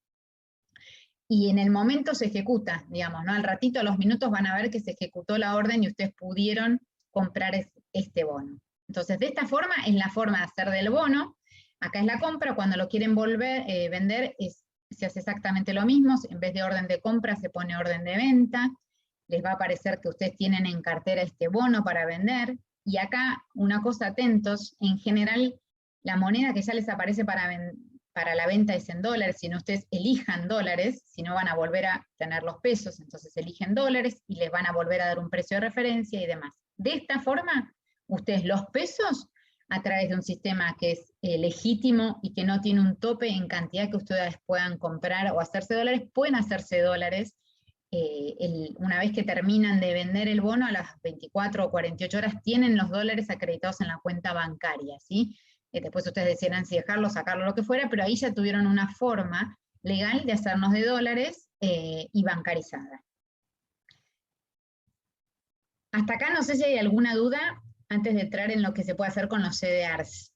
y en el momento se ejecuta, digamos, ¿no? Al ratito, a los minutos van a ver que se ejecutó la orden y ustedes pudieron comprar este bono. Entonces, de esta forma es la forma de hacer del bono. Acá es la compra, cuando lo quieren vender, se hace exactamente lo mismo, en vez de orden de compra se pone orden de venta, les va a aparecer que ustedes tienen en cartera este bono para vender, y acá, una cosa, atentos, en general, la moneda que ya les aparece para la venta es en dólares, si no ustedes elijan dólares, si no van a volver a tener los pesos, entonces eligen dólares, y les van a volver a dar un precio de referencia y demás. De esta forma, ustedes los pesos, a través de un sistema que es legítimo y que no tiene un tope en cantidad que ustedes puedan comprar o hacerse dólares, pueden hacerse dólares una vez que terminan de vender el bono, a las 24 o 48 horas tienen los dólares acreditados en la cuenta bancaria, ¿sí? Después ustedes decidirán si dejarlo, sacarlo, lo que fuera, pero ahí ya tuvieron una forma legal de hacernos de dólares y bancarizada. Hasta acá no sé si hay alguna duda antes de entrar en lo que se puede hacer con los CDRs.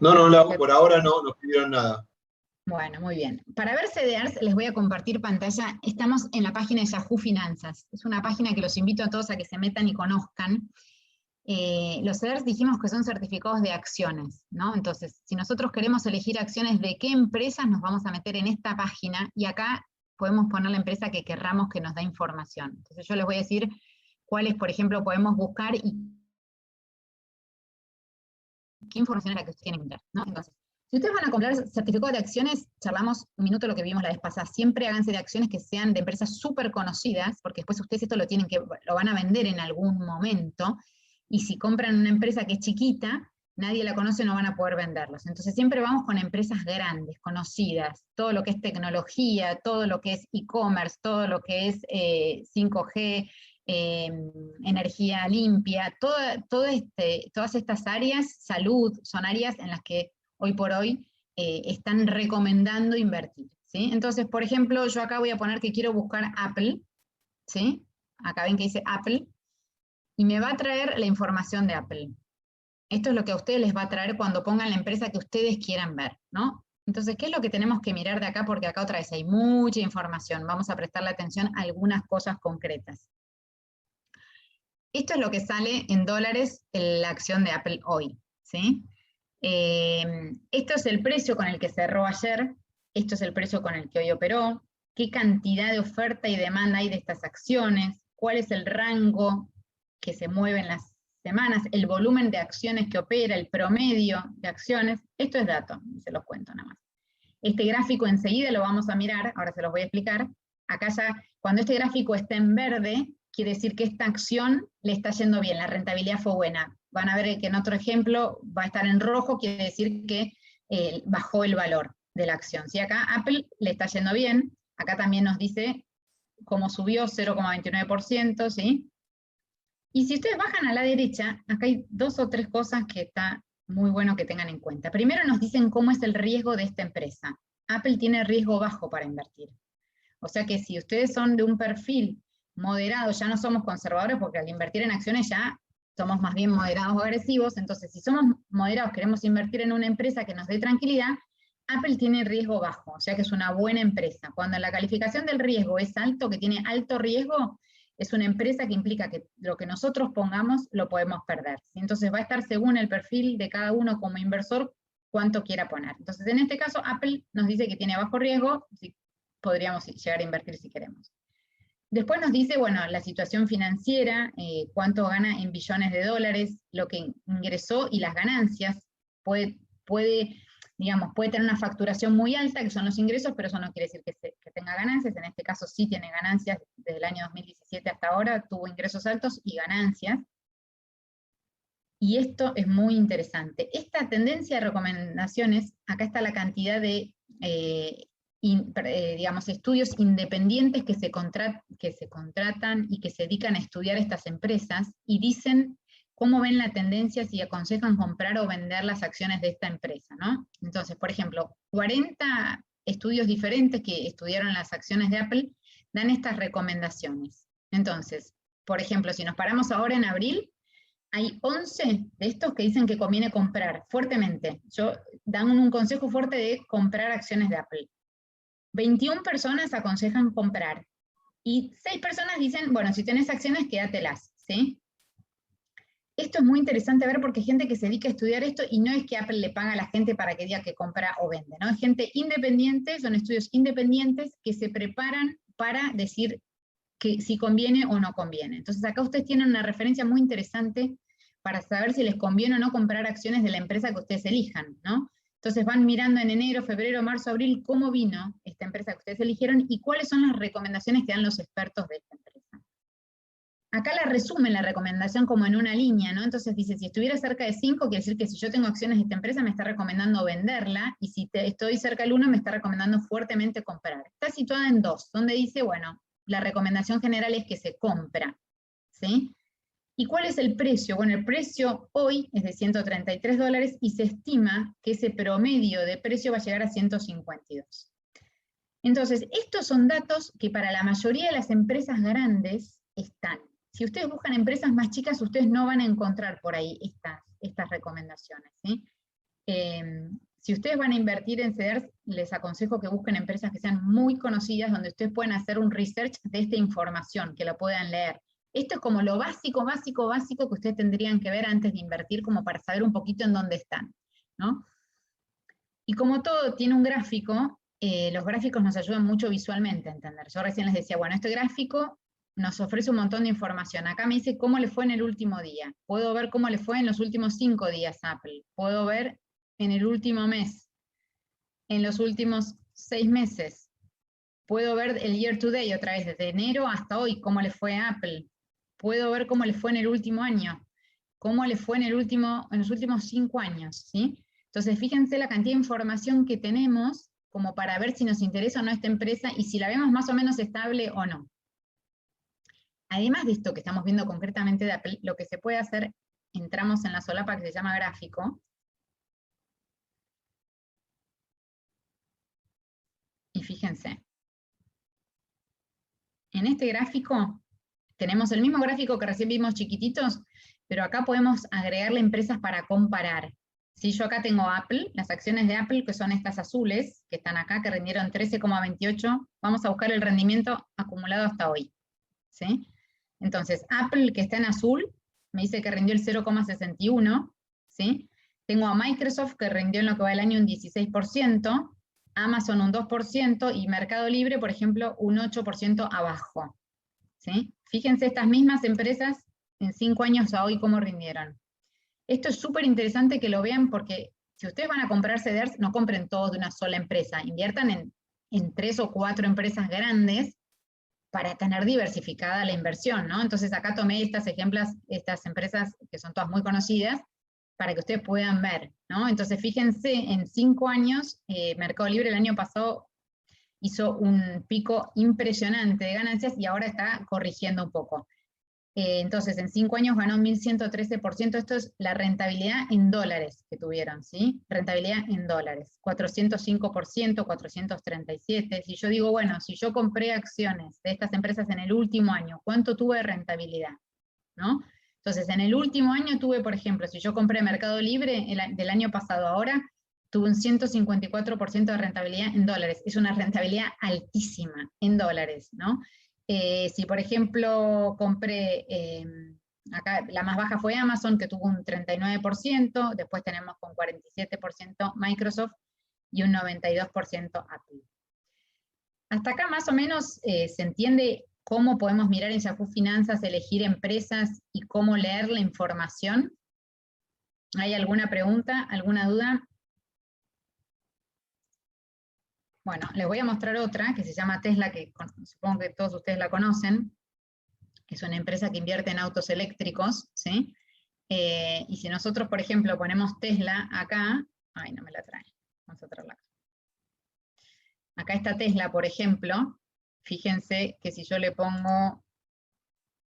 No, por ahora no nos pidieron nada. Bueno, muy bien. Para ver CDRs les voy a compartir pantalla. Estamos en la página de Yahoo Finanzas. Es una página que los invito a todos a que se metan y conozcan. Los CDRs dijimos que son certificados de acciones, ¿no? Entonces, si nosotros queremos elegir acciones de qué empresas, nos vamos a meter en esta página, y acá podemos poner la empresa que querramos que nos da información. Entonces yo les voy a decir cuáles, por ejemplo, podemos buscar y qué información es la que ustedes tienen que ver, ¿no? Entonces, si ustedes van a comprar certificados de acciones, charlamos un minuto lo que vimos la vez pasada, siempre háganse de acciones que sean de empresas súper conocidas, porque después ustedes esto lo van a vender en algún momento, y si compran una empresa que es chiquita, nadie la conoce, no van a poder venderlos. Entonces siempre vamos con empresas grandes, conocidas, todo lo que es tecnología, todo lo que es e-commerce, todo lo que es 5G, energía limpia, todas estas áreas, salud, son áreas en las que hoy por hoy están recomendando invertir, ¿sí? Entonces, por ejemplo, yo acá voy a poner que quiero buscar Apple, ¿sí? Acá ven que dice Apple, y me va a traer la información de Apple. Esto es lo que a ustedes les va a traer cuando pongan la empresa que ustedes quieran ver, ¿no? Entonces, ¿qué es lo que tenemos que mirar de acá? Porque acá otra vez hay mucha información. Vamos a prestarle atención a algunas cosas concretas. Esto es lo que sale en dólares en la acción de Apple hoy, ¿sí? Esto es el precio con el que cerró ayer, esto es el precio con el que hoy operó, qué cantidad de oferta y demanda hay de estas acciones, cuál es el rango que se mueve en las semanas, el volumen de acciones que opera, el promedio de acciones. Esto es dato, se los cuento nada más. Este gráfico enseguida lo vamos a mirar, ahora se los voy a explicar. Acá ya, cuando este gráfico está en verde, quiere decir que esta acción le está yendo bien, la rentabilidad fue buena. Van a ver que en otro ejemplo va a estar en rojo, quiere decir que bajó el valor de la acción. ¿Sí? Acá Apple le está yendo bien, acá también nos dice cómo subió 0,29%, ¿sí? Y si ustedes bajan a la derecha, acá hay 2 o 3 cosas que está muy bueno que tengan en cuenta. Primero nos dicen cómo es el riesgo de esta empresa. Apple tiene riesgo bajo para invertir. O sea que si ustedes son de un perfil moderado, ya no somos conservadores, porque al invertir en acciones ya somos más bien moderados o agresivos. Entonces, si somos moderados, queremos invertir en una empresa que nos dé tranquilidad, Apple tiene riesgo bajo, o sea que es una buena empresa. Cuando la calificación del riesgo es alto, que tiene alto riesgo, es una empresa que implica que lo que nosotros pongamos lo podemos perder. Entonces va a estar según el perfil de cada uno como inversor cuánto quiera poner. Entonces en este caso Apple nos dice que tiene bajo riesgo, si podríamos llegar a invertir si queremos. Después nos dice, bueno, la situación financiera, cuánto gana en billones de dólares, lo que ingresó y las ganancias. Puede tener una facturación muy alta, que son los ingresos, pero eso no quiere decir que tenga ganancias. En este caso sí tiene ganancias, desde el año 2017 hasta ahora tuvo ingresos altos y ganancias. Y esto es muy interesante. Esta tendencia de recomendaciones, acá está la cantidad de estudios independientes que se contratan y que se dedican a estudiar estas empresas, y dicen cómo ven la tendencia, si aconsejan comprar o vender las acciones de esta empresa, ¿no? Entonces, por ejemplo, 40 estudios diferentes que estudiaron las acciones de Apple dan estas recomendaciones. Entonces, por ejemplo, si nos paramos ahora en abril, hay 11 de estos que dicen que conviene comprar fuertemente. Dan un consejo fuerte de comprar acciones de Apple. 21 personas aconsejan comprar. Y 6 personas dicen, bueno, si tenés acciones, quédatelas, ¿sí? Esto es muy interesante ver porque hay gente que se dedica a estudiar esto y no es que Apple le paga a la gente para que diga que compra o vende, ¿no? Es gente independiente, son estudios independientes que se preparan para decir que si conviene o no conviene. Entonces acá ustedes tienen una referencia muy interesante para saber si les conviene o no comprar acciones de la empresa que ustedes elijan, ¿no? Entonces van mirando en enero, febrero, marzo, abril, cómo vino esta empresa que ustedes eligieron y cuáles son las recomendaciones que dan los expertos de esta empresa. Acá la resumen la recomendación como en una línea, ¿no? Entonces dice, si estuviera cerca de 5, quiere decir que si yo tengo acciones de esta empresa me está recomendando venderla, y si estoy cerca del 1 me está recomendando fuertemente comprar. Está situada en 2, donde dice, bueno, la recomendación general es que se compra, ¿sí? ¿Y cuál es el precio? Bueno, el precio hoy es de $133 y se estima que ese promedio de precio va a llegar a 152. Entonces, estos son datos que para la mayoría de las empresas grandes están. Si ustedes buscan empresas más chicas, ustedes no van a encontrar por ahí estas recomendaciones, ¿sí? Si ustedes van a invertir en CEDERS, les aconsejo que busquen empresas que sean muy conocidas, donde ustedes puedan hacer un research de esta información, que la puedan leer. Esto es como lo básico que ustedes tendrían que ver antes de invertir, como para saber un poquito en dónde están, ¿no? Y como todo tiene un gráfico, los gráficos nos ayudan mucho visualmente a entender. Yo recién les decía, bueno, este gráfico nos ofrece un montón de información. Acá me dice cómo le fue en el último día. Puedo ver cómo le fue en los últimos 5 días a Apple. Puedo ver en el último mes, en los últimos 6 meses. Puedo ver el year to date otra vez, desde enero hasta hoy, cómo le fue a Apple. Puedo ver cómo le fue en el último año, cómo le fue en los últimos 5 años, ¿sí? Entonces, fíjense la cantidad de información que tenemos como para ver si nos interesa o no esta empresa y si la vemos más o menos estable o no. Además de esto que estamos viendo concretamente de Apple, lo que se puede hacer, entramos en la solapa que se llama gráfico, y fíjense, en este gráfico tenemos el mismo gráfico que recién vimos chiquititos, pero acá podemos agregarle empresas para comparar. Si yo acá tengo Apple, las acciones de Apple, que son estas azules, que están acá, que rindieron 13,28, vamos a buscar el rendimiento acumulado hasta hoy, ¿sí? Entonces, Apple, que está en azul, me dice que rindió el 0,61, ¿sí? Tengo a Microsoft, que rindió en lo que va del año un 16%, Amazon un 2%, y Mercado Libre, por ejemplo, un 8% abajo, ¿sí? Fíjense estas mismas empresas en 5 años a hoy cómo rindieron. Esto es súper interesante que lo vean porque si ustedes van a comprar CEDERS, no compren todos de una sola empresa, inviertan en 3 o 4 empresas grandes para tener diversificada la inversión, ¿no? Entonces acá tomé estas empresas que son todas muy conocidas, para que ustedes puedan ver, ¿no? Entonces fíjense, en 5 años, Mercado Libre el año pasado hizo un pico impresionante de ganancias y ahora está corrigiendo un poco. Entonces, en 5 años ganó 1.113%, esto es la rentabilidad en dólares que tuvieron, ¿sí? Rentabilidad en dólares, 405%, 437%. Si yo digo, bueno, si yo compré acciones de estas empresas en el último año, ¿cuánto tuve de rentabilidad? ¿No? Entonces, en el último año tuve, por ejemplo, si yo compré Mercado Libre del año pasado ahora, tuve un 154% de rentabilidad en dólares. Es una rentabilidad altísima en dólares, ¿no? Si, por ejemplo, compré, acá la más baja fue Amazon, que tuvo un 39%, después tenemos con 47% Microsoft y un 92% Apple. Hasta acá más o menos se entiende cómo podemos mirar en Yahoo Finanzas, elegir empresas y cómo leer la información. ¿Hay alguna pregunta, alguna duda? Bueno, les voy a mostrar otra que se llama Tesla, que supongo que todos ustedes la conocen. Es una empresa que invierte en autos eléctricos, ¿sí? Y si nosotros, por ejemplo, ponemos Tesla acá, ay, no me la trae, vamos a traerla acá. Acá está Tesla, por ejemplo, fíjense que si yo le pongo,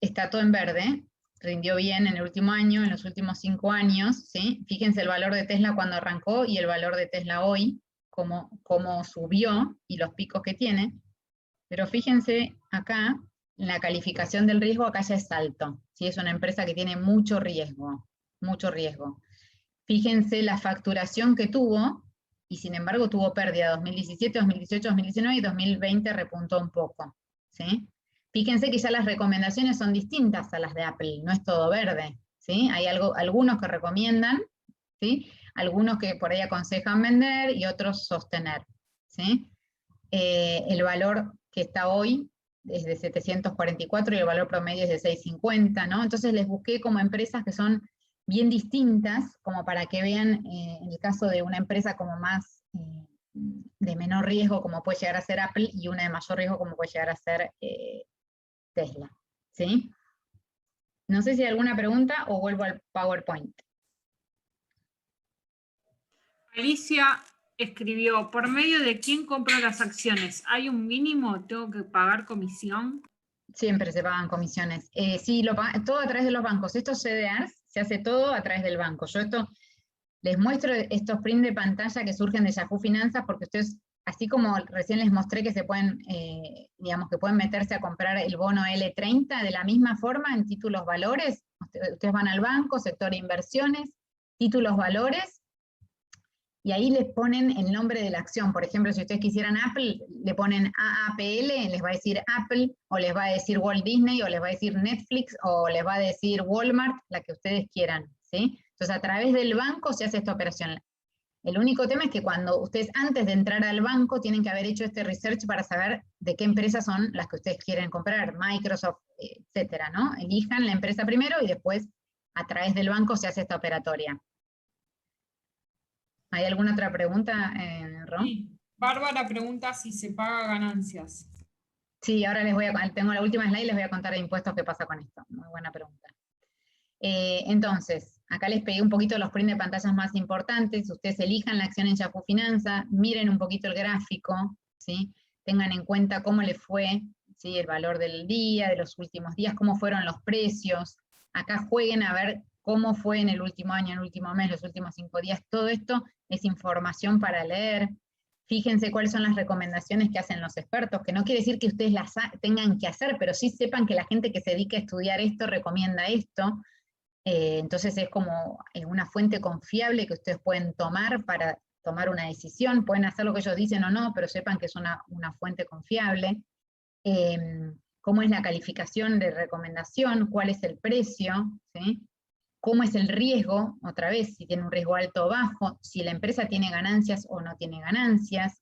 está todo en verde, rindió bien en el último año, en los últimos 5 años, ¿sí? Fíjense el valor de Tesla cuando arrancó y el valor de Tesla hoy, cómo subió y los picos que tiene, pero fíjense acá, la calificación del riesgo acá ya es alto, ¿sí? Es una empresa que tiene mucho riesgo, mucho riesgo. Fíjense la facturación que tuvo, y sin embargo tuvo pérdida 2017, 2018, 2019 y 2020 repuntó un poco, ¿sí? Fíjense que ya las recomendaciones son distintas a las de Apple, no es todo verde, ¿sí? Hay algunos que recomiendan, ¿sí? Algunos que por ahí aconsejan vender y otros sostener, ¿sí? El valor que está hoy es de 744 y el valor promedio es de 650, ¿no? Entonces les busqué como empresas que son bien distintas, como para que vean en el caso de una empresa como más de menor riesgo, como puede llegar a ser Apple, y una de mayor riesgo, como puede llegar a ser Tesla, ¿sí? No sé si hay alguna pregunta o vuelvo al PowerPoint. Alicia escribió, ¿por medio de quién compro las acciones? ¿Hay un mínimo? ¿Tengo que pagar comisión? Siempre se pagan comisiones. Sí, todo a través de los bancos. Estos CDRs se hace todo a través del banco. Yo les muestro estos print de pantalla que surgen de Yahoo Finanzas, porque ustedes, así como recién les mostré que se pueden, digamos, que pueden meterse a comprar el bono L30, de la misma forma en títulos valores, ustedes van al banco, sector inversiones, títulos valores, y ahí les ponen el nombre de la acción. Por ejemplo, si ustedes quisieran Apple, le ponen AAPL, les va a decir Apple, o les va a decir Walt Disney, o les va a decir Netflix, o les va a decir Walmart, la que ustedes quieran, ¿sí? Entonces, a través del banco se hace esta operación. El único tema es que cuando ustedes, antes de entrar al banco, tienen que haber hecho este research para saber de qué empresas son las que ustedes quieren comprar, Microsoft, etcétera, ¿no? Elijan la empresa primero y después, a través del banco, se hace esta operatoria. ¿Hay alguna otra pregunta, Ron? Sí. Bárbara pregunta si se paga ganancias. Sí, ahora tengo la última slide y les voy a contar de impuestos qué pasa con esto. Muy buena pregunta. Entonces, acá les pegué un poquito los print de pantallas más importantes. Ustedes elijan la acción en Yahoo Finanzas, miren un poquito el gráfico, ¿sí? Tengan en cuenta cómo les fue, ¿sí? El valor del día, de los últimos días, cómo fueron los precios. Acá jueguen a ver cómo fue en el último año, en el último mes, los últimos 5 días. Todo esto es información para leer. Fíjense cuáles son las recomendaciones que hacen los expertos, que no quiere decir que ustedes las tengan que hacer, pero sí sepan que la gente que se dedica a estudiar esto recomienda esto. Entonces es como una fuente confiable que ustedes pueden tomar para tomar una decisión. Pueden hacer lo que ellos dicen o no, pero sepan que es una fuente confiable. Cómo es la calificación de recomendación, cuál es el precio, ¿sí? Cómo es el riesgo, otra vez, si tiene un riesgo alto o bajo, si la empresa tiene ganancias o no tiene ganancias,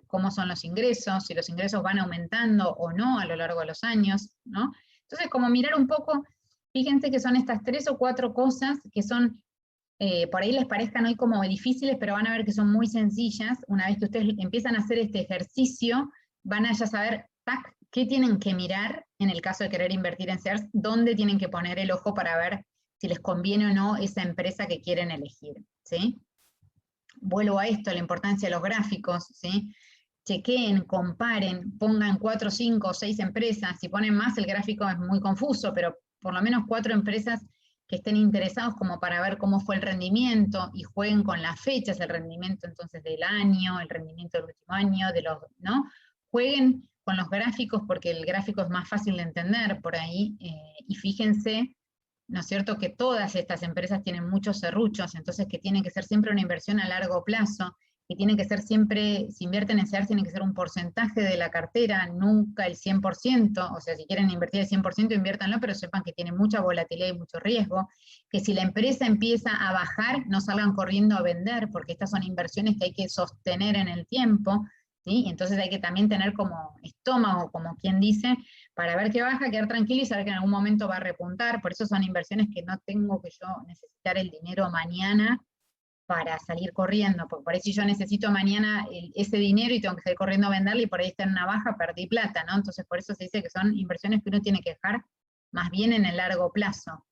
cómo son los ingresos, si los ingresos van aumentando o no a lo largo de los años, ¿no? Entonces, como mirar un poco, fíjense que son estas 3 o 4 cosas que son, por ahí les parezcan hoy como difíciles, pero van a ver que son muy sencillas. Una vez que ustedes empiezan a hacer este ejercicio, van a ya saber, tac, qué tienen que mirar en el caso de querer invertir en shares, dónde tienen que poner el ojo para ver si les conviene o no esa empresa que quieren elegir, ¿sí? Vuelvo a esto, la importancia de los gráficos, ¿sí? Chequeen, comparen, pongan 4, 5, 6 empresas. Si ponen más, el gráfico es muy confuso, pero por lo menos 4 empresas que estén interesados como para ver cómo fue el rendimiento y jueguen con las fechas, el rendimiento entonces del año, el rendimiento del último año, ¿no? Jueguen con los gráficos porque el gráfico es más fácil de entender por ahí, y fíjense, ¿no es cierto?, que todas estas empresas tienen muchos serruchos, entonces que tiene que ser siempre una inversión a largo plazo, que tiene que ser siempre, si invierten en shares, tiene que ser un porcentaje de la cartera, nunca el 100%, o sea, si quieren invertir el 100%, inviértanlo, pero sepan que tiene mucha volatilidad y mucho riesgo, que si la empresa empieza a bajar, no salgan corriendo a vender, porque estas son inversiones que hay que sostener en el tiempo, ¿sí? Entonces hay que también tener como estómago, como quien dice, para ver que baja, quedar tranquilo y saber que en algún momento va a repuntar. Por eso son inversiones que no tengo que yo necesitar el dinero mañana para salir corriendo, porque por ahí si yo necesito mañana ese dinero y tengo que salir corriendo a venderlo y por ahí está en una baja, perdí plata, ¿no? Entonces por eso se dice que son inversiones que uno tiene que dejar más bien en el largo plazo.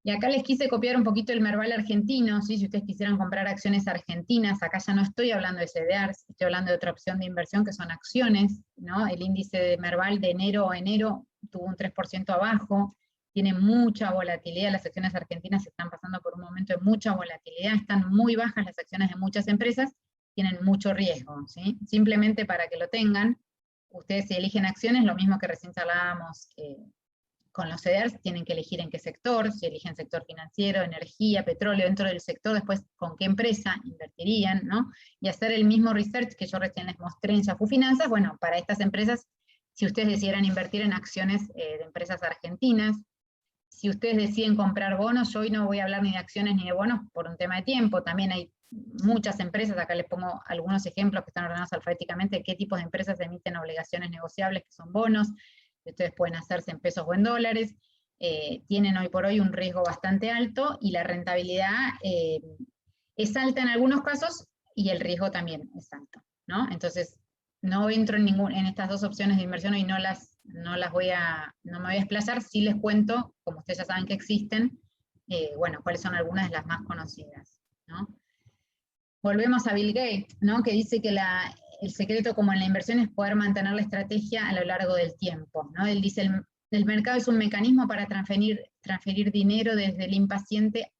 Y acá les quise copiar un poquito el Merval argentino, ¿sí? Si ustedes quisieran comprar acciones argentinas, acá ya no estoy hablando de CDRs, estoy hablando de otra opción de inversión que son acciones, ¿no? El índice de Merval de enero a enero tuvo un 3% abajo, tiene mucha volatilidad, las acciones argentinas están pasando por un momento de mucha volatilidad, están muy bajas las acciones de muchas empresas, tienen mucho riesgo, ¿sí? Simplemente para que lo tengan, ustedes si eligen acciones, lo mismo que recién charlábamos, con los CDRs tienen que elegir en qué sector, si eligen sector financiero, energía, petróleo, dentro del sector, después con qué empresa invertirían, ¿no? Y hacer el mismo research que yo recién les mostré en Yahoo Finanzas, bueno, para estas empresas, si ustedes decidieran invertir en acciones de empresas argentinas, si ustedes deciden comprar bonos, yo hoy no voy a hablar ni de acciones ni de bonos por un tema de tiempo, también hay muchas empresas, acá les pongo algunos ejemplos que están ordenados alfabéticamente, de qué tipos de empresas emiten obligaciones negociables que son bonos, ustedes pueden hacerse en pesos o en dólares, tienen hoy por hoy un riesgo bastante alto y la rentabilidad es alta en algunos casos y el riesgo también es alto, ¿no? Entonces, no entro en estas dos opciones de inversión y no me voy a desplazar, sí les cuento, como ustedes ya saben que existen, bueno, cuáles son algunas de las más conocidas, ¿no? Volvemos a Bill Gates, ¿no? Que dice que el secreto como en la inversión es poder mantener la estrategia a lo largo del tiempo, ¿no? Él dice, el mercado es un mecanismo para transferir dinero desde el impaciente,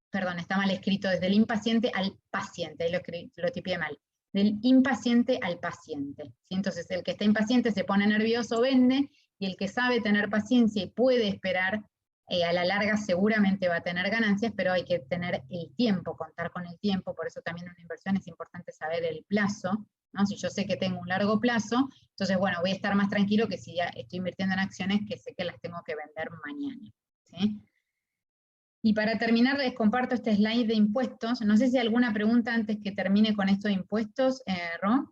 perdón, está mal escrito, desde el impaciente al paciente, ahí lo tipié mal, del impaciente al paciente, ¿sí? Entonces el que está impaciente se pone nervioso, vende, y el que sabe tener paciencia y puede esperar, a la larga seguramente va a tener ganancias, pero hay que tener el tiempo, contar con el tiempo, por eso también en una inversión es importante saber el plazo, ¿no? Si yo sé que tengo un largo plazo, entonces bueno, voy a estar más tranquilo que si ya estoy invirtiendo en acciones que sé que las tengo que vender mañana, ¿sí? Y para terminar les comparto este slide de impuestos, no sé si hay alguna pregunta antes que termine con esto de impuestos, Ro.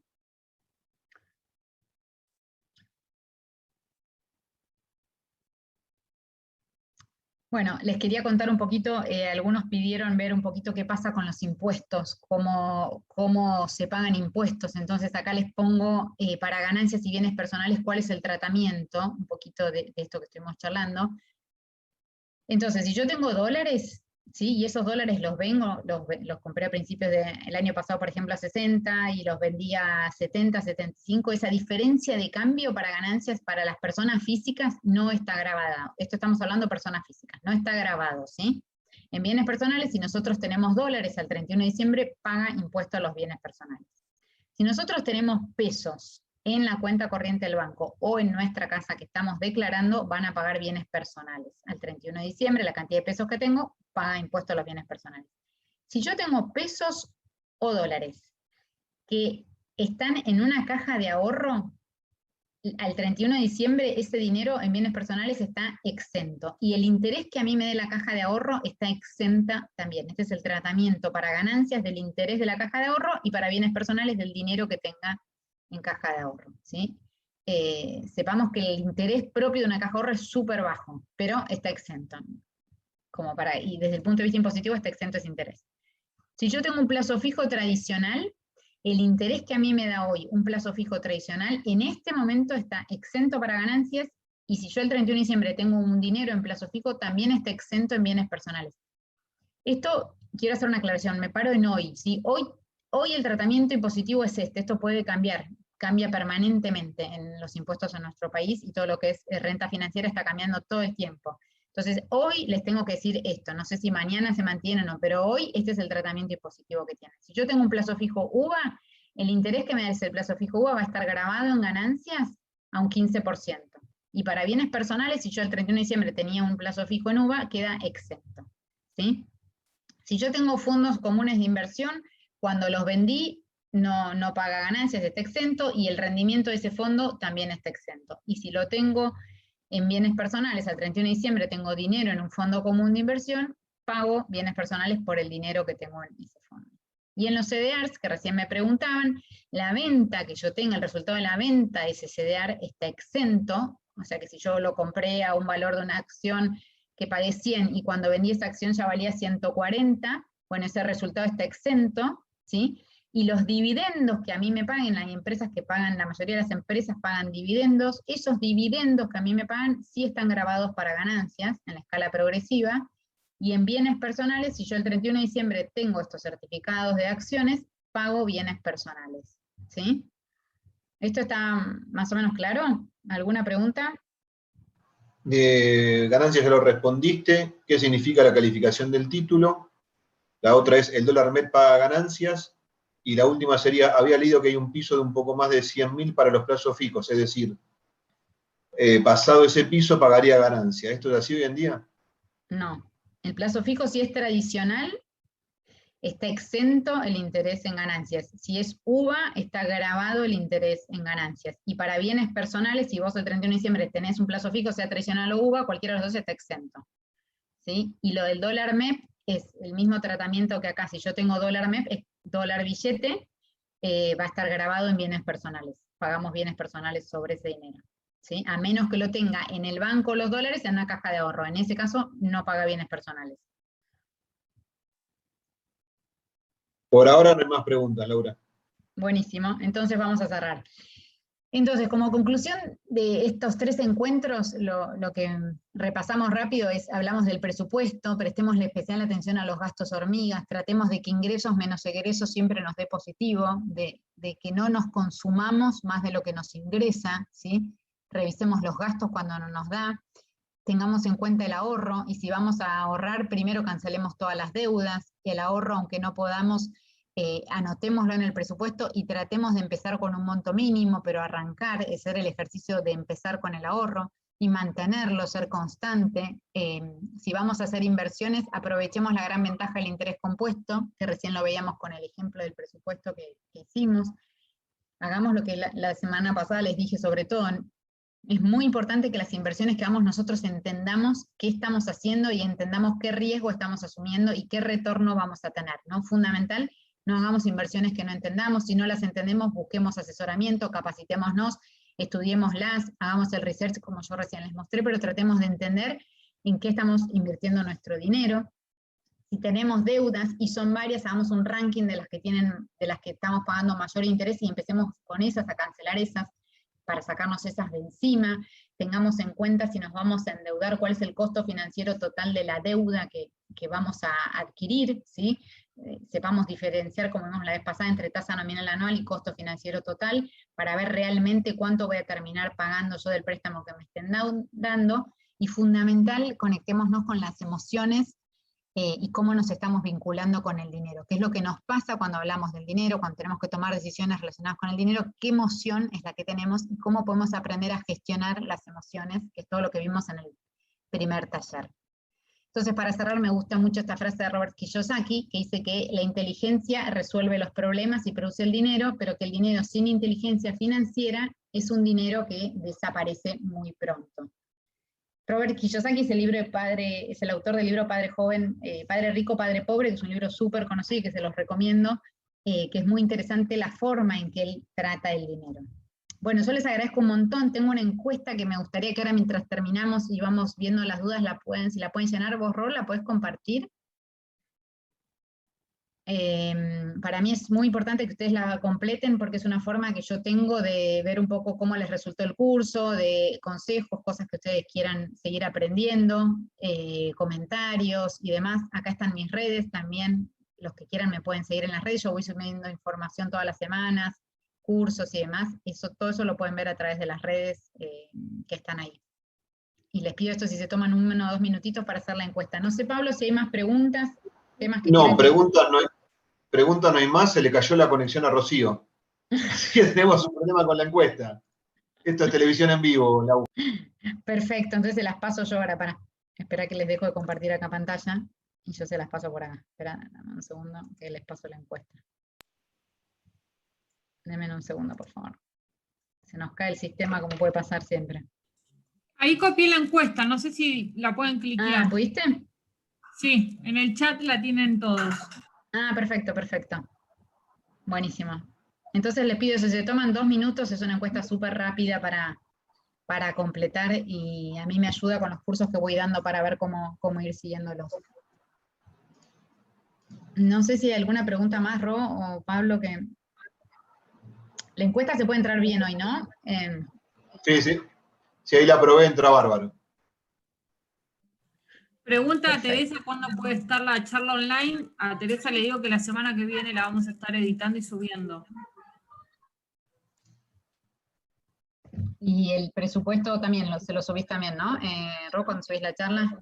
Bueno, les quería contar un poquito, algunos pidieron ver un poquito qué pasa con los impuestos, cómo se pagan impuestos, entonces acá les pongo para ganancias y bienes personales cuál es el tratamiento, un poquito de esto que estuvimos charlando. Entonces, si yo tengo dólares, ¿sí? Y esos dólares los compré a principios del año pasado, por ejemplo, a 60, y los vendí a 70, 75, esa diferencia de cambio para ganancias para las personas físicas no está grabada. Esto estamos hablando de personas físicas, no está grabado, ¿sí? En bienes personales, si nosotros tenemos dólares al 31 de diciembre, paga impuesto a los bienes personales. Si nosotros tenemos pesos en la cuenta corriente del banco o en nuestra casa que estamos declarando, van a pagar bienes personales. Al 31 de diciembre, la cantidad de pesos que tengo, paga impuesto a los bienes personales. Si yo tengo pesos o dólares que están en una caja de ahorro, al 31 de diciembre ese dinero en bienes personales está exento. Y el interés que a mí me dé la caja de ahorro está exenta también. Este es el tratamiento para ganancias del interés de la caja de ahorro y para bienes personales del dinero que tenga en caja de ahorro, ¿sí? Sepamos que el interés propio de una caja de ahorro es súper bajo, pero está exento. Y desde el punto de vista impositivo está exento ese interés. Si yo tengo un plazo fijo tradicional, el interés que a mí me da hoy un plazo fijo tradicional, en este momento está exento para ganancias, y si yo el 31 de diciembre tengo un dinero en plazo fijo, también está exento en bienes personales. Esto, quiero hacer una aclaración, me paro en hoy, ¿sí? Hoy el tratamiento impositivo es este, esto puede cambiar, cambia permanentemente en los impuestos en nuestro país, y todo lo que es renta financiera está cambiando todo el tiempo. Entonces, hoy les tengo que decir esto, no sé si mañana se mantiene o no, pero hoy este es el tratamiento impositivo que tiene. Si yo tengo un plazo fijo UVA, el interés que me da ese plazo fijo UVA va a estar grabado en ganancias a un 15%. Y para bienes personales, si yo el 31 de diciembre tenía un plazo fijo en UVA, queda exento, ¿sí? Si yo tengo fondos comunes de inversión, cuando los vendí, no paga ganancias, está exento, y el rendimiento de ese fondo también está exento. Y si lo tengo en bienes personales, al 31 de diciembre tengo dinero en un fondo común de inversión, pago bienes personales por el dinero que tengo en ese fondo. Y en los CDRs, que recién me preguntaban, la venta que yo tenga, el resultado de la venta de ese CDR está exento, o sea que si yo lo compré a un valor de una acción que pagué 100 y cuando vendí esa acción ya valía 140, bueno, ese resultado está exento, ¿sí? Y los dividendos que a mí me paguen, las empresas que pagan, la mayoría de las empresas pagan dividendos, esos dividendos que a mí me pagan sí están grabados para ganancias en la escala progresiva, y en bienes personales, si yo el 31 de diciembre tengo estos certificados de acciones, pago bienes personales, ¿sí? ¿Esto está más o menos claro? ¿Alguna pregunta? De ganancias ya lo respondiste. ¿Qué significa la calificación del título? La otra es el dólar MEP paga ganancias. Y la última sería, había leído que hay un piso de un poco más de 100.000 para los plazos fijos, es decir, pasado ese piso pagaría ganancia. ¿Esto es así hoy en día? No. El plazo fijo, si es tradicional, está exento el interés en ganancias. Si es UVA, está grabado el interés en ganancias. Y para bienes personales, si vos el 31 de diciembre tenés un plazo fijo, sea tradicional o UVA, cualquiera de los dos está exento, ¿sí? Y lo del dólar MEP es el mismo tratamiento que acá. Si yo tengo dólar MEP, es dólar billete, va a estar grabado en bienes personales. Pagamos bienes personales sobre ese dinero, ¿sí? A menos que lo tenga en el banco los dólares en una caja de ahorro. En ese caso, no paga bienes personales. Por ahora no hay más preguntas, Laura. Buenísimo, entonces vamos a cerrar. Entonces, como conclusión de estos 3 encuentros, lo que repasamos rápido es, hablamos del presupuesto, prestémosle especial atención a los gastos hormigas, tratemos de que ingresos menos egresos siempre nos dé positivo, de que no nos consumamos más de lo que nos ingresa, ¿sí? Revisemos los gastos cuando no nos da, tengamos en cuenta el ahorro, y si vamos a ahorrar, primero cancelemos todas las deudas, y el ahorro, aunque no podamos, anotémoslo en el presupuesto y tratemos de empezar con un monto mínimo, pero arrancar, hacer el ejercicio de empezar con el ahorro y mantenerlo, ser constante. Si vamos a hacer inversiones, aprovechemos la gran ventaja del interés compuesto, que recién lo veíamos con el ejemplo del presupuesto que hicimos. Hagamos lo que la semana pasada les dije, sobre todo, es muy importante que las inversiones que hagamos nosotros entendamos qué estamos haciendo y entendamos qué riesgo estamos asumiendo y qué retorno vamos a tener, ¿no? Fundamental, no hagamos inversiones que no entendamos, si no las entendemos, busquemos asesoramiento, capacitémonos, estudiémoslas, hagamos el research como yo recién les mostré, pero tratemos de entender en qué estamos invirtiendo nuestro dinero. Si tenemos deudas, y son varias, hagamos un ranking de las que estamos pagando mayor interés y empecemos con esas, a cancelar esas, para sacarnos esas de encima. Tengamos en cuenta, si nos vamos a endeudar, cuál es el costo financiero total de la deuda que vamos a adquirir, ¿sí? Sepamos diferenciar, como vimos la vez pasada, entre tasa nominal anual y costo financiero total, para ver realmente cuánto voy a terminar pagando yo del préstamo que me estén dando, y fundamental, conectémonos con las emociones, y cómo nos estamos vinculando con el dinero, qué es lo que nos pasa cuando hablamos del dinero, cuando tenemos que tomar decisiones relacionadas con el dinero, qué emoción es la que tenemos y cómo podemos aprender a gestionar las emociones, que es todo lo que vimos en el primer taller. Entonces, para cerrar, me gusta mucho esta frase de Robert Kiyosaki, que dice que la inteligencia resuelve los problemas y produce el dinero, pero que el dinero sin inteligencia financiera es un dinero que desaparece muy pronto. Robert Kiyosaki es el autor del libro Padre Rico, Padre Pobre, que es un libro súper conocido y que se los recomiendo, que es muy interesante la forma en que él trata el dinero. Bueno, yo les agradezco un montón. Tengo una encuesta que me gustaría que ahora, mientras terminamos y vamos viendo las dudas, si la pueden llenar vos, Rol, ¿la podés compartir? Para mí es muy importante que ustedes la completen porque es una forma que yo tengo de ver un poco cómo les resultó el curso, de consejos, cosas que ustedes quieran seguir aprendiendo, comentarios y demás. Acá están mis redes también, los que quieran me pueden seguir en las redes, yo voy subiendo información todas las semanas, cursos y demás, todo eso lo pueden ver a través de las redes que están ahí. Y les pido esto si se toman 1 o 2 minutitos para hacer la encuesta. No sé, Pablo, si hay más preguntas, temas que No, quieran pregunta no hay más, se le cayó la conexión a Rocío. Así que tenemos un problema con la encuesta. Esto es televisión en vivo, Lau. Perfecto, entonces se las paso yo ahora para esperar que les dejo de compartir acá pantalla y yo se las paso por acá. Espera, dame un segundo que les paso la encuesta. Denme un segundo, por favor. Se nos cae el sistema como puede pasar siempre. Ahí copié la encuesta, no sé si la pueden cliquear. Ah, ¿pudiste? Sí, en el chat la tienen todos. Ah, perfecto, perfecto. Buenísimo. Entonces les pido, si se toman 2 minutos, es una encuesta súper rápida para completar y a mí me ayuda con los cursos que voy dando para ver cómo ir siguiéndolos. No sé si hay alguna pregunta más, Ro o Pablo, que... La encuesta se puede entrar bien hoy, ¿no? Sí, sí. Si ahí la probé, entra bárbaro. Pregunta a Perfecto. Teresa cuándo puede estar la charla online. A Teresa le digo que la semana que viene la vamos a estar editando y subiendo. Y el presupuesto también, se lo subís también, ¿no? Ro, cuando subís la charla.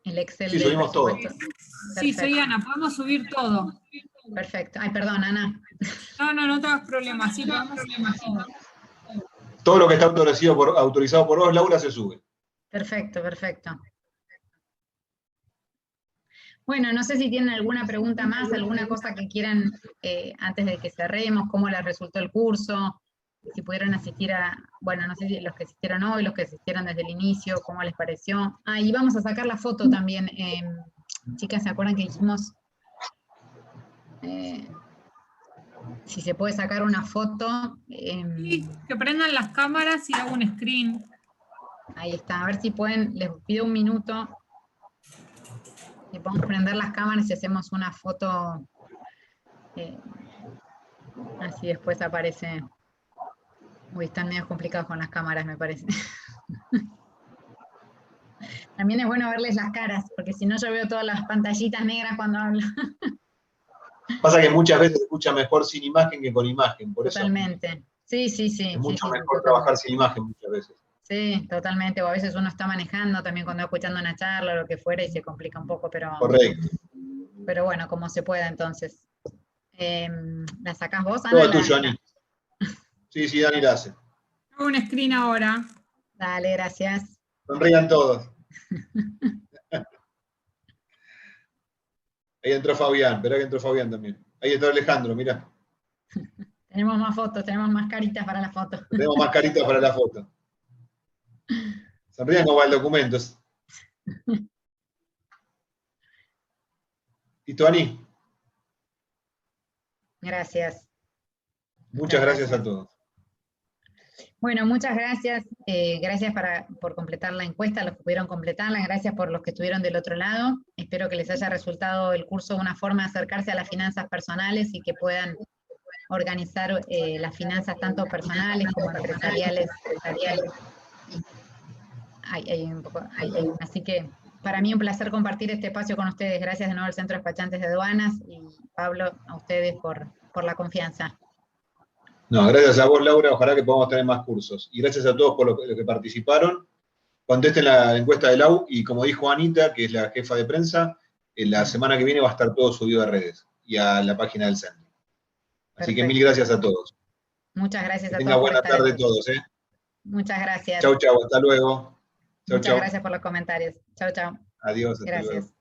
El Excel Sí, del subimos todo. presupuesto. Sí, soy Ana, podemos subir todo. Perfecto. Ay, perdón, Ana. No te hagas problema, sí, podemos subir todo. Todo lo que está autorizado por vos, Laura, se sube. Perfecto, perfecto. Bueno, no sé si tienen alguna pregunta más, alguna cosa que quieran antes de que cerremos, cómo les resultó el curso, si pudieron asistir bueno, no sé si los que asistieron hoy, los que asistieron desde el inicio, cómo les pareció. Ah, y vamos a sacar la foto también. Chicas, ¿se acuerdan que dijimos si se puede sacar una foto? Sí, que prendan las cámaras y hago un screen. Ahí está, a ver si pueden, les pido un minuto. Y podemos prender las cámaras y hacemos una foto, así después aparece. Uy, están medio complicados con las cámaras, me parece. También es bueno verles las caras, porque si no yo veo todas las pantallitas negras cuando hablo. Pasa que muchas veces se escucha mejor sin imagen que con imagen, por Totalmente. eso Sí. es mucho Sí, mejor totalmente. trabajar sin imagen muchas veces. Sí, totalmente. O a veces uno está manejando también cuando va escuchando una charla o lo que fuera y se complica un poco, Correcto. pero bueno, como se pueda entonces. ¿La sacás vos, Ana? Todo tuyo, Ani. Sí, Dani la hace. Hago un screen ahora. Dale, gracias. Sonrían todos. Ahí entró Fabián, esperá que entró Fabián también. Ahí entró Alejandro, mirá. Tenemos más fotos, tenemos más caritas para la foto. Tenemos más caritas para la foto. Sonrían como va el documento. ¿Listo, Ani? Gracias. Muchas gracias a todos. Bueno, muchas gracias. Gracias por completar la encuesta, los que pudieron completarla. Gracias por los que estuvieron del otro lado. Espero que les haya resultado el curso una forma de acercarse a las finanzas personales y que puedan organizar las finanzas tanto personales como empresariales. Así que para mí un placer compartir este espacio con ustedes. Gracias de nuevo al Centro de Despachantes de Aduanas y Pablo, a ustedes por la confianza. No, gracias a vos, Laura. Ojalá que podamos tener más cursos. Y gracias a todos por los que participaron. Contesten la encuesta de Lau y como dijo Anita, que es la jefa de prensa, en la semana que viene va a estar todo subido a redes y a la página del centro. Así que mil gracias a todos. Muchas gracias a todos. Que tengan buena tarde todos. Muchas gracias. Chau, hasta luego. Muchas gracias por los comentarios. Chau. Adiós. Gracias.